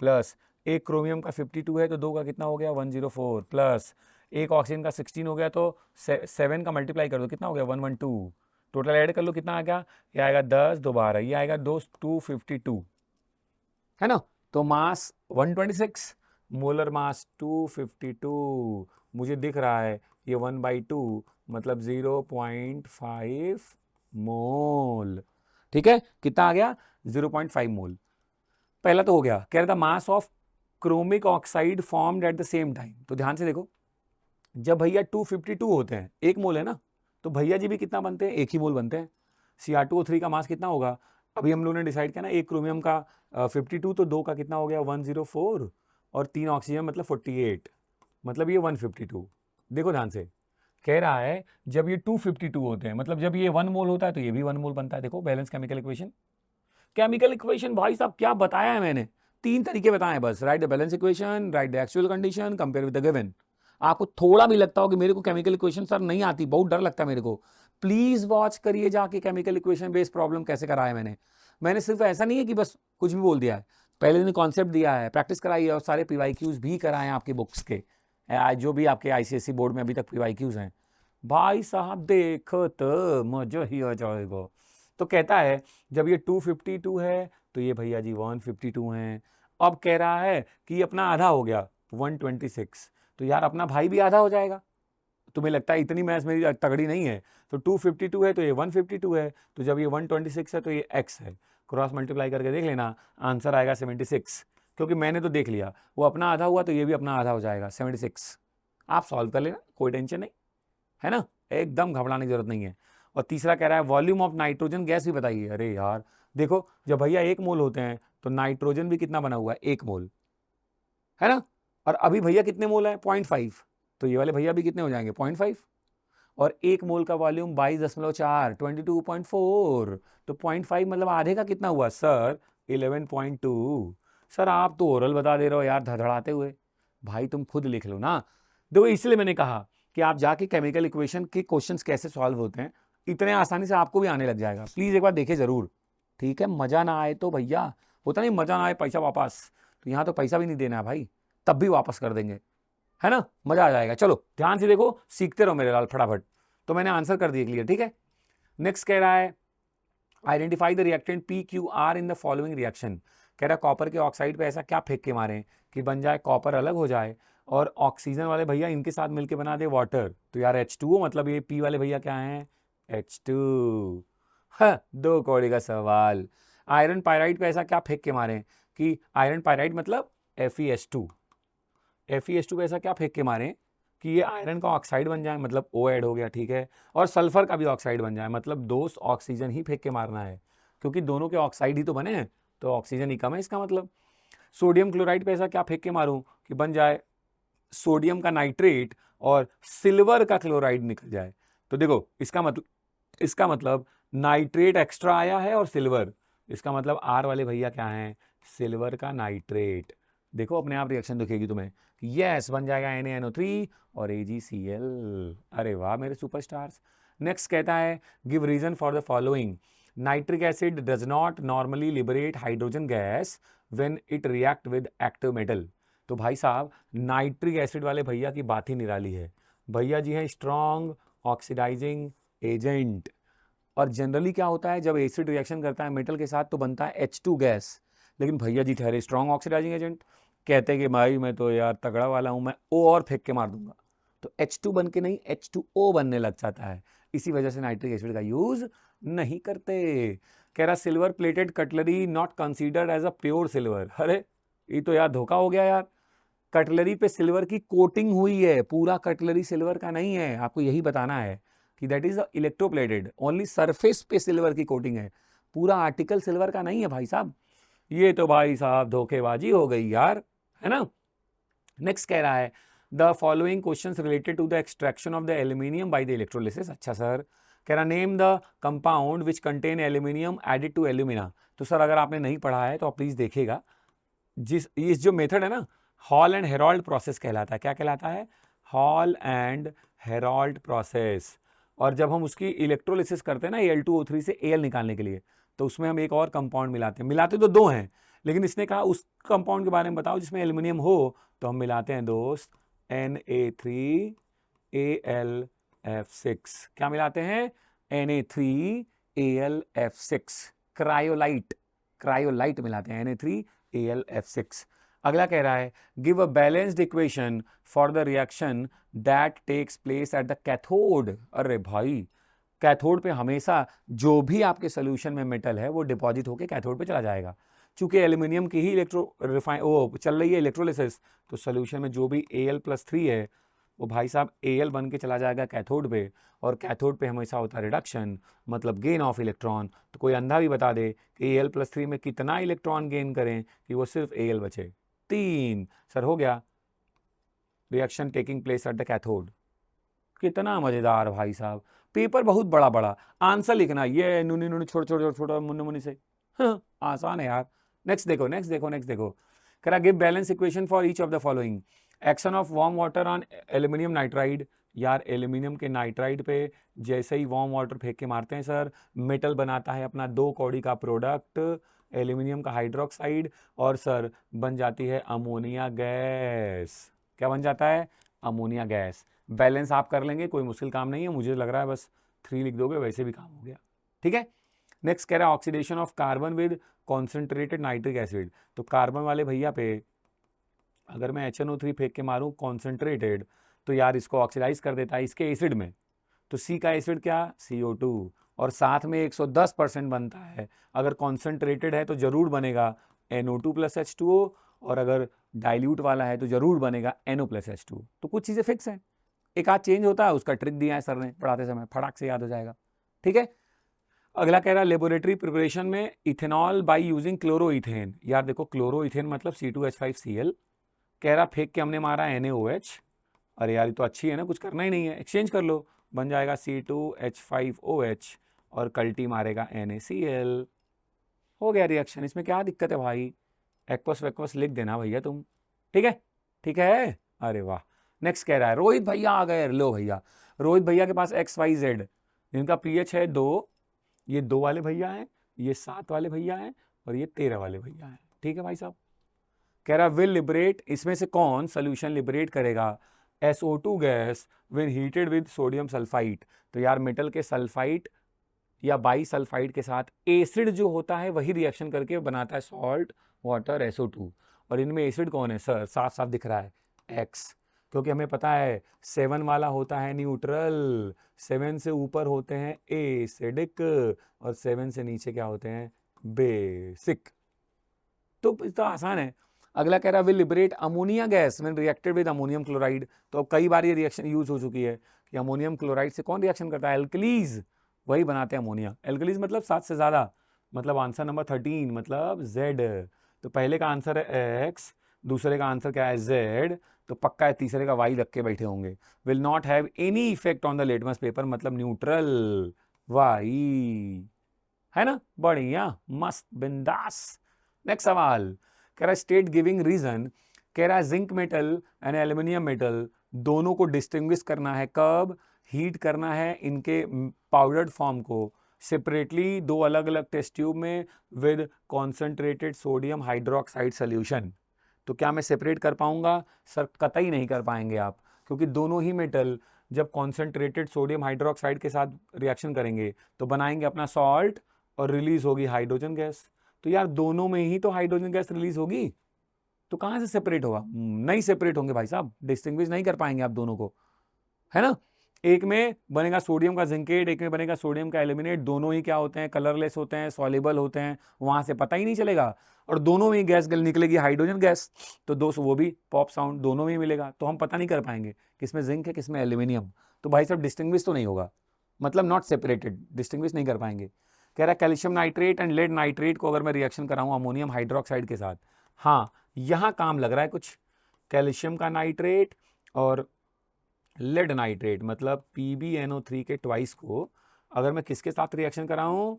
प्लस एक क्रोमियम का 52 है तो 2 का कितना हो गया 104, प्लस एक ऑक्सीजन का 16 हो गया तो 7 का मल्टीप्लाई कर दो कितना हो गया 112, टोटल ऐड कर लो कितना आ गया, ये आएगा 10 दोबारा, ये आएगा 252, है ना। तो मास 126, मोलर मास 252, मुझे दिख रहा है ये 1/2 मतलब 0.5 मोल। ठीक है, कितना आ गया 0.5 मोल। पहला तो हो गया। कह रहा था mass of chromic oxide formed at the same time, तो ध्यान से देखो जब भैया 252 होते हैं, एक मोल है ना, तो भैया जी भी कितना बनते हैं, एक ही मोल बनते हैं। Cr2O3 का मास कितना होगा, अभी हम लोगों ने डिसाइड किया ना, एक क्रोमियम का 52 तो 2 का कितना हो गया 104 और 3 ऑक्सीजन मतलब 48, मतलब ये 152। देखो ध्यान से कह रहा है जब ये 252 होते हैं मतलब जब ये 1 मोल होता है तो ये भी 1 मोल बनता है। देखो balance chemical equation, chemical equation भाई साहब क्या बताया है मैंने, 3 तरीके बताए हैं बस, right the balance equation, right the actual condition, compare with the given. आपको थोड़ा भी लगता हो कि मेरे को केमिकल इक्वेशन सर नहीं आती, बहुत डर लगता है मेरे को, प्लीज वॉच करिए जाके केमिकल इक्वेशन बेस्ड प्रॉब्लम कैसे कराया मैंने सिर्फ ऐसा नहीं है कि बस कुछ भी बोल दिया है, पहले दिन कॉन्सेप्ट दिया है, प्रैक्टिस कराई है और सारे PYQs भी कराए हैं आपकी बुक्स के, जो भी आपके ICSE बोर्ड में अभी तक PYQs हैं भाई साहब, देखो तो मजा ही आ जाएगा। तो कहता है जब ये 252 है तो ये भैया जी 152 हैं। अब कह रहा है कि ये अपना आधा हो गया 126, तो यार अपना भाई भी आधा हो जाएगा। तुम्हें लगता है इतनी मैथ्स मेरी तगड़ी नहीं है, तो 252 है तो ये 152 है, तो जब ये 126 है तो ये x है, क्रॉस मल्टीप्लाई करके देख लेना, आंसर आएगा 76, क्योंकि मैंने तो देख लिया वो अपना आधा हुआ तो ये भी अपना आधा हो जाएगा 76। आप सॉल्व कर लेना, कोई टेंशन नहीं है ना, एकदम घबराने की जरूरत नहीं है। और तीसरा कह रहा है वॉल्यूम ऑफ नाइट्रोजन गैस भी बताइए। अरे यार देखो जब भैया 1 मोल होते हैं तो नाइट्रोजन भी कितना बना हुआ है 1 मोल, है ना, और अभी भैया कितने मोल है 0.5, तो ये वाले भैया भी कितने हो जाएंगे 0.5, और 1 मोल का वॉल्यूम 22.4 22.4, तो 0.5 मतलब आधे का कितना हुआ सर 11.2। सर आप तो ओरल बता दे रहे हो यार धड़धड़ाते हुए, भाई तुम खुद लिख लो ना। देखो इसलिए मैंने कहा कि आप जाके केमिकल इक्वेशन के क्वेश्चंस कैसे सॉल्व होते हैं इतने आसानी से आपको भी आने लग जाएगा, प्लीज एक बार देखे जरूर। ठीक है, मजा ना आए तो भैया, होता नहीं मजा ना आए पैसा वापस, तो यहाँ तो पैसा भी नहीं देना है भाई, तब भी वापस कर देंगे, है ना, मजा आ जाएगा। चलो ध्यान से देखो, सीखते रहो मेरे लाल फटाफट। तो मैंने आंसर कर दिया क्लियर, ठीक है। नेक्स्ट कह रहा है identify the reactant PQR in the following reaction. कह रहा है कॉपर के ऑक्साइड पे ऐसा क्या फेंक के मारे कि बन जाए कॉपर अलग हो जाए और ऑक्सीजन वाले भैया इनके साथ मिलके बना दे वाटर, तो यार H2O मतलब ये P वाले भैया क्या हैं H2। हाँ, 2 कौड़ी का सवाल। आयरन पायराइड पे ऐसा क्या फेंक के मारे कि आयरन पायराइड मतलब FeS2, FeS2 पे ऐसा क्या फेंक के मारे कि ये आयरन का ऑक्साइड बन जाए मतलब O ऐड हो गया, ठीक है, और सल्फर का भी ऑक्साइड बन जाए मतलब 2 ऑक्सीजन ही फेंक के मारना है, क्योंकि दोनों के ऑक्साइड ही तो बने हैं तो ऑक्सीजन ही कम है इसका मतलब। सोडियम क्लोराइड पे ऐसा क्या फेंक के मारूं कि बन जाए सोडियम का नाइट्रेट और सिल्वर का क्लोराइड निकल जाए, तो देखो इसका मतलब नाइट्रेट एक्स्ट्रा आया है और सिल्वर, इसका मतलब आर वाले भैया क्या हैं सिल्वर का नाइट्रेट। देखो अपने आप रिएक्शन दिखेगी तुम्हें, यस बन जाएगा NaNO3 और AgCl। अरे वाह मेरे सुपरस्टार्स। नेक्स्ट कहता है give reason for the following. Nitric acid does not normally liberate hydrogen gas when it react with active metal. तो भाई साहब नाइट्रिक एसिड वाले भैया की बात ही निराली है। भैया जी हैं स्ट्रॉन्ग ऑक्सीडाइजिंग एजेंट। और जनरली क्या होता है, जब एसिड रिएक्शन करता है मेटल के साथ तो बनता है H2 गैस, लेकिन भैया जी ठहरे स्ट्रॉन्ग ऑक्सीडाइजिंग एजेंट। कहते हैं कि भाई मैं तो यार तगड़ा वाला हूं, मैं O और फेंक के मार दूंगा, तो H2 बन के नहीं H2O बनने लग जाता है। इसी वजह से नाइट्रिक एसिड का यूज नहीं करते। कह रहा silver plated cutlery not considered as a pure silver. अरे ये तो यार धोखा हो गया यार, कटलरी पे सिल्वर की कोटिंग हुई है, पूरा कटलरी सिल्वर का नहीं है। आपको यही बताना है कि that is electroplated, only surface पे सिल्वर की कोटिंग है, पूरा आर्टिकल सिल्वर का नहीं है भाई साहब। ये तो भाई साहब धोखेबाजी हो गई यार, है ना। नेक्स्ट कह रहा है the following questions related to the extraction of the aluminium by the electrolysis. अच्छा सर, कह रहा name the compound which contain aluminium added to alumina. तो सर अगर आपने नहीं पढ़ा है तो आप प्लीज देखिएगा, इस जो मेथड है ना, हॉल एंड हेरोल्ड प्रोसेस कहलाता है। क्या कहलाता है? Hall and Harold process. और जब हम उसकी इलेक्ट्रोलिसिस करते हैं ना Al2O3 से Al निकालने के लिए, तो उसमें हम एक और कंपाउंड मिलाते तो दो हैं, लेकिन इसने कहा उस कंपाउंड के बारे में बताओ जिसमें एल्यूमिनियम हो, तो हम मिलाते हैं दोस्त Na3Al(F6). क्या मिलाते हैं? Na3Al(F6), क्रायोलाइट मिलाते हैं, Na3Al(F6). अगला कह रहा है give a balanced equation for the reaction that takes place at the cathode. अरे भाई, कैथोड पे हमेशा जो भी आपके सोल्यूशन में मेटल है वो डिपॉजिट होकर कैथोड पे चला जाएगा। चूंकि एल्यूमिनियम की ही चल रही है इलेक्ट्रोलिसिस, तो सोल्यूशन में जो भी Al+3 है वो भाई साहब Al बन के चला जाएगा कैथोड पे, और कैथोड पे हमेशा होता है रिडक्शन, मतलब गेन ऑफ इलेक्ट्रॉन। तो कोई अंधा भी बता दे कि Al+3 में कितना इलेक्ट्रॉन गेन करें कि वो सिर्फ Al बचे? 3। सर हो गया reaction taking place at the cathode. कितना मजेदार भाई साहब, पेपर बहुत बड़ा बड़ा, आंसर लिखना ये नुनी नुनी छोटा मुन्नी मुन्नी से, हाँ, आसान है यार। नेक्स्ट देखो करा give balance equation for each of the following. Action of warm water on aluminium nitride. यार एल्यूमिनियम के नाइट्राइड पे जैसे ही वार्म वाटर फेंक के मारते हैं सर, मेटल बनाता है अपना 2 कौड़ी का प्रोडक्ट एल्यूमिनियम का हाइड्रोक्साइड, और सर बन जाती है अमोनिया गैस। क्या बन जाता है? Ammonia gas. बैलेंस आप कर लेंगे, कोई मुश्किल काम नहीं है, मुझे लग रहा है बस 3 लिख दोगे वैसे भी काम हो गया। ठीक है। नेक्स्ट कह रहा है oxidation of carbon with concentrated nitric acid. तो कार्बन वाले भैया पे अगर मैं HNO3 फेंक के मारूं कॉन्सेंट्रेटेड, तो यार इसको ऑक्सीडाइज कर देता है इसके एसिड में। तो C का एसिड क्या? CO2, और साथ में 110% बनता है। अगर कॉन्सेंट्रेटेड है तो जरूर बनेगा NO2 + H2O, और अगर डाइल्यूट वाला है तो जरूर बनेगा NO + H2O। तो कुछ चीज़ें फिक्स हैं, एक आध चेंज होता है, उसका ट्रिक दिया है सर ने पढ़ाते समय, फटाक से याद हो जाएगा। ठीक है। अगला कह रहा है लेबोरेटरी प्रिपरेशन में इथेनॉल बाय यूजिंग क्लोरोइथेन। यार देखो क्लोरोइथेन मतलब C2H5Cl। कह रहा फेंक के हमने मारा NaOH। अरे यार ये तो अच्छी है ना, कुछ करना ही नहीं है, एक्सचेंज कर लो, बन जाएगा C2H5OH, और कल्टी मारेगा NaCl। हो गया रिएक्शन, इसमें क्या दिक्कत है भाई? एक्वस वैक्वस लिख देना भैया तुम। ठीक है, ठीक है। अरे वाह। नेक्स्ट कह रहा है रोहित भैया आ गए। लो भैया, रोहित भैया के पास XYZ, जिनका pH है 2, ये 2 वाले भैया हैं, ये 7 वाले भैया हैं, और ये 13 वाले भैया हैं। ठीक है भाई साहब। कह रहा विल लिबरेट, इसमें से कौन सोल्यूशन लिबरेट करेगा SO2 gas when heated with sodium sulphide. तो यार मेटल के सल्फाइड या बाई सल्फाइड के साथ एसिड जो होता है वही रिएक्शन करके बनाता है सॉल्ट वाटर SO2। और इनमें एसिड कौन है सर? साफ साफ दिख रहा है X, क्योंकि हमें पता है 7 वाला होता है न्यूट्रल, 7 से ऊपर होते हैं एसिडिक, और 7 से नीचे क्या होते हैं? बेसिक। तो इतना आसान है। अगला कह रहा will liberate ammonia gas when reacted with ammonium chloride. तो कई बार ये रिएक्शन यूज हो चुकी है कि अमोनियम क्लोराइड से कौन रिएक्शन करता है? एल्कलीज, वही बनाते हैं अमोनिया। एल्कलीज मतलब 7 से ज्यादा, मतलब आंसर नंबर 13 मतलब Z। तो पहले का आंसर है X, दूसरे का आंसर क्या है? Z। तो पक्का है तीसरे का Y रख के बैठे होंगे। Will not have any effect on the litmus paper, मतलब न्यूट्रल Y, है ना। बढ़िया, मस्त, बिंदास। नेक्स्ट सवाल कह रहा है स्टेट गिविंग रीजन। कह रहा है zinc metal and aluminium metal दोनों को डिस्टिंग्विश करना है, कब? हीट करना है इनके पाउडर्ड फॉर्म को सेपरेटली 2 अलग अलग टेस्ट ट्यूब में with concentrated sodium hydroxide solution. तो तो क्या मैं सेपरेट कर पाऊंगा? सर कतई नहीं कर पाएंगे आप, क्योंकि दोनों ही मेटल जब कॉन्सेंट्रेटेड सोडियम हाइड्रोक्साइड के साथ रिएक्शन करेंगे तो बनाएंगे अपना सॉल्ट और रिलीज होगी हाइड्रोजन गैस। तो यार दोनों में ही तो हाइड्रोजन गैस रिलीज होगी, तो कहाँ से सेपरेट होगा? नहीं सेपरेट होंगे भाई साहब, डिस्टिंग्विश नहीं कर पाएंगे आप दोनों को, है ना। एक में बनेगा सोडियम का जिंकेट, एक में बनेगा सोडियम का एल्यूमिनेट, दोनों ही क्या होते हैं? कलरलेस होते हैं, सॉल्युबल होते हैं, वहां से पता ही नहीं चलेगा। और दोनों में ही गैस निकलेगी हाइड्रोजन गैस, तो दोस्तों वो भी पॉप साउंड दोनों में ही मिलेगा, तो हम पता नहीं कर पाएंगे किसमें जिंक है किसमें एल्यूमिनियम। तो भाई साहब डिस्टिंग्विश तो नहीं होगा, मतलब नॉट सेपरेटेड, डिस्टिंग्विश नहीं कर पाएंगे। कह रहा है calcium nitrate and lead nitrate को अगर मैं रिएक्शन कराऊं अमोनियम हाइड्रोक्साइड के साथ, हाँ यहां काम लग रहा है कुछ। कैल्शियम का नाइट्रेट और लेड नाइट्रेट मतलब PbNO3 के ट्वाइस को अगर मैं किसके साथ रिएक्शन कराऊं?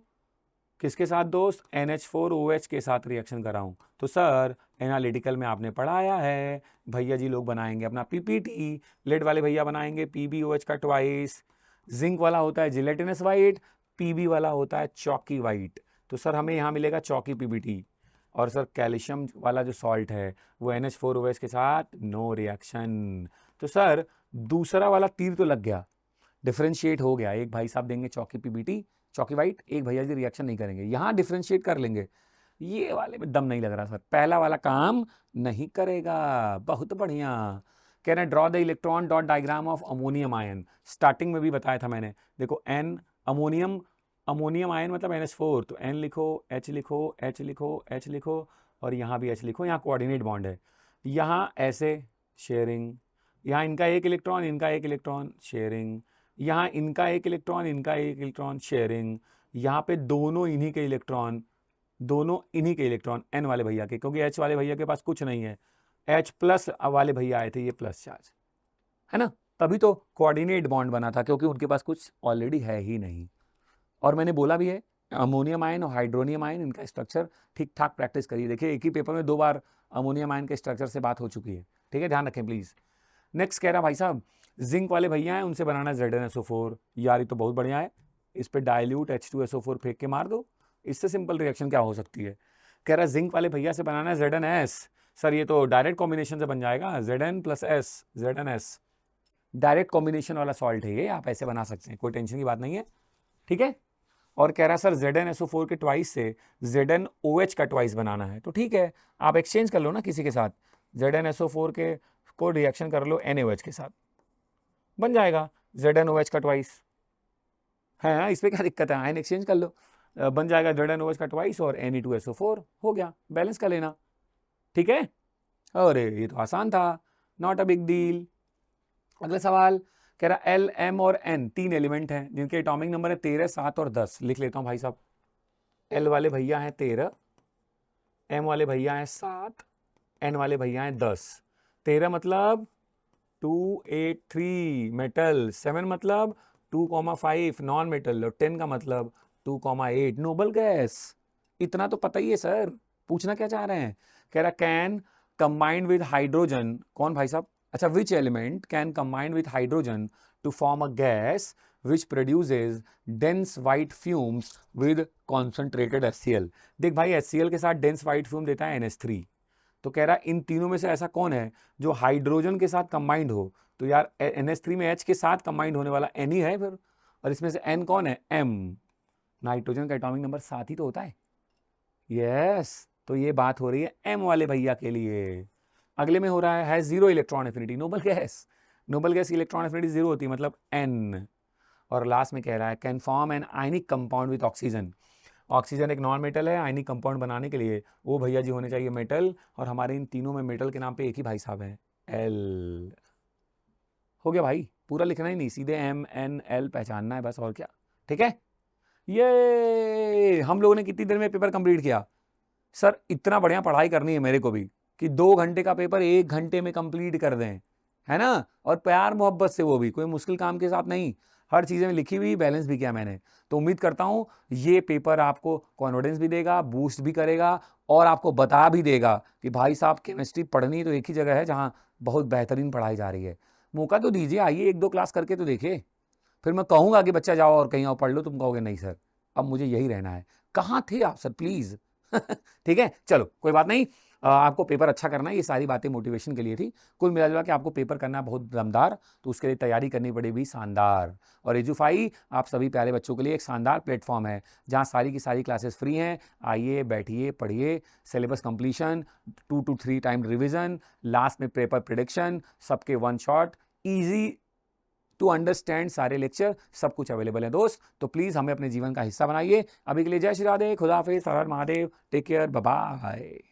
किसके साथ दोस्त? NH4OH के साथ रिएक्शन कराऊं। तो सर एनालिटिकल में आपने पढ़ाया है, भैया जी लोग बनाएंगे अपना PPT, लेड वाले भैया बनाएंगे PbOH का ट्वाइस, जिंक वाला होता है जिलेटिनस वाइट, Pb वाला होता है चौकी वाइट। तो सर हमें यहाँ मिलेगा चौकी PBT। और सर कैल्शियम वाला जो सॉल्ट है वो NH4OH के साथ नो रिएक्शन। तो सर दूसरा वाला तीर तो लग गया, डिफरेंशिएट हो गया। एक भाई साहब देंगे चौकी PBT चौकी वाइट, एक भैया जी रिएक्शन नहीं करेंगे, यहाँ डिफरेंशिएट कर लेंगे। ये वाले में दम नहीं लग रहा सर, पहला वाला काम नहीं करेगा। बहुत बढ़िया। कह रहे हैं draw the electron dot diagram of ammonium ion. Starting में भी बताया था मैंने, देखो N अमोनियम, अमोनियम आयन मतलब NH4, तो N लिखो, H लिखो, H लिखो, H लिखो, और यहाँ भी H लिखो, यहाँ कोऑर्डिनेट बॉन्ड है। यहाँ ऐसे शेयरिंग, यहाँ इनका एक इलेक्ट्रॉन, इनका एक इलेक्ट्रॉन शेयरिंग, यहाँ इनका एक इलेक्ट्रॉन, इनका एक इलेक्ट्रॉन शेयरिंग, यहाँ पे दोनों इन्हीं के इलेक्ट्रॉन, दोनों इन्हीं के इलेक्ट्रॉन N वाले भैया के, क्योंकि H वाले भैया के पास कुछ नहीं है, H प्लस वाले भैया आए थे, ये प्लस चार्ज है ना, तभी तो कोऑर्डिनेट बॉन्ड बना था, क्योंकि उनके पास कुछ ऑलरेडी है ही नहीं। और मैंने बोला भी है अमोनियम आयन और हाइड्रोनियम आयन इनका स्ट्रक्चर ठीक ठाक प्रैक्टिस करिए। देखिए एक ही पेपर में 2 बार अमोनियम आयन के स्ट्रक्चर से बात हो चुकी है, ठीक है, ध्यान रखें प्लीज। नेक्स्ट कह रहा भाई साहब जिंक वाले भैया हैं उनसे बनाना ZnSO4। यार ये तो बहुत बढ़िया है, इस पे डाइल्यूट H2SO4 फेंक के मार दो, इससे सिंपल रिएक्शन क्या हो सकती है। कह रहा जिंक वाले भैया से बनाना है ZnS। सर ये तो डायरेक्ट कॉम्बिनेशन से बन जाएगा, Zn + S ZnS, direct combination वाला सॉल्ट है ये, आप ऐसे बना सकते हैं, कोई टेंशन की बात नहीं है, ठीक है। और कह रहा सर ZnSO4 के ट्वाइस से ZnOH का ट्वाइस बनाना है, तो ठीक है आप एक्सचेंज कर लो ना किसी के साथ, ZnSO4 के को रिएक्शन कर लो NaOH के साथ, बन जाएगा ZnOH का ट्वाइस, है ना, इसमें क्या दिक्कत है, आयन एक्सचेंज कर लो, बन जाएगा ZnOH का ट्वाइस और Ne2SO4 हो गया, बैलेंस कर लेना, ठीक है। अरे ये तो आसान था, नॉट अ बिग डील। अगला सवाल कह रहा L, M और N 3 एलिमेंट हैं जिनके एटॉमिक नंबर है 13, 7 और 10। लिख लेता हूं भाई साहब, L वाले भैया हैं 13, M वाले भैया हैं 7, N वाले भैया हैं 10। 13 मतलब 283 मेटल, 7 मतलब 2,5 नॉन मेटल, और 10 का मतलब 2,8 नोबल गैस। इतना तो पता ही है सर, पूछना क्या चाह रहे हैं। कह रहा कैन कंबाइंड विद हाइड्रोजन, कौन भाई साहब, अच्छा which element can combined with hydrogen to form a gas which produces dense white fumes with concentrated HCl। देख भाई HCl के साथ डेंस वाइट फ्यूम देता है NH3, तो कह रहा इन तीनों में से ऐसा कौन है जो हाइड्रोजन के साथ कंबाइंड हो। तो यार NH3 में H के साथ कंबाइंड होने वाला N ही है फिर, और इसमें से N कौन है, M, नाइट्रोजन का एटॉमिक नंबर 7 ही तो होता है, यस। तो ये बात हो रही है M वाले भैया के लिए। अगले में हो रहा है 0 electron affinity, noble gas, noble gas की इलेक्ट्रॉन एफिनिटी 0 होती है, मतलब N। और लास्ट में कह रहा है can form an ionic compound with oxygen. Oxygen एक नॉन मेटल है, आयनिक कंपाउंड बनाने के लिए वो भैया जी होने चाहिए मेटल, और हमारे इन तीनों में मेटल के नाम पे एक ही भाई साहब हैं, L। हो गया भाई, पूरा लिखना ही नहीं, सीधे M N L पहचानना है बस, और क्या, ठीक है। ये हम लोगों ने कितनी देर में पेपर कंप्लीट किया सर? इतना बढ़िया पढ़ाई करनी है मेरे को भी कि 2 घंटे का पेपर 1 घंटे में कंप्लीट कर दें, है ना, और प्यार मोहब्बत से, वो भी कोई मुश्किल काम के साथ नहीं, हर चीज़ें में लिखी हुई, बैलेंस भी किया मैंने। तो उम्मीद करता हूँ ये पेपर आपको कॉन्फिडेंस भी देगा, बूस्ट भी करेगा, और आपको बता भी देगा कि भाई साहब केमिस्ट्री पढ़नी तो एक ही जगह है जहाँ बहुत बेहतरीन पढ़ाई जा रही है। मौका तो दीजिए, आइए 1-2 क्लास करके तो देखिए, फिर मैं कहूँगा कि बच्चा जाओ और कहीं और पढ़ लो, तुम कहोगे नहीं सर अब मुझे यही रहना है। कहाँ थे आप सर प्लीज़ ठीक है, चलो कोई बात नहीं, आपको पेपर अच्छा करना है, ये सारी बातें मोटिवेशन के लिए थी। कुल मिला-जुला के आपको पेपर करना है बहुत दमदार, तो उसके लिए तैयारी करनी पड़ेगी शानदार। और एजुफाई आप सभी प्यारे बच्चों के लिए एक शानदार प्लेटफ़ॉर्म है, जहाँ सारी की सारी क्लासेस फ्री हैं। आइए, बैठिए, पढ़िए, syllabus completion, 2 to 3 time revision, last में पेपर प्रेडिक्शन, सबके one shot, easy to understand सारे लेक्चर, सब कुछ अवेलेबल है दोस्त। तो प्लीज़ हमें अपने जीवन का हिस्सा बनाइए। अभी के लिए जय श्री राधे, खुदा हाफिज़, हर हर Mahadev, take care, bye bye.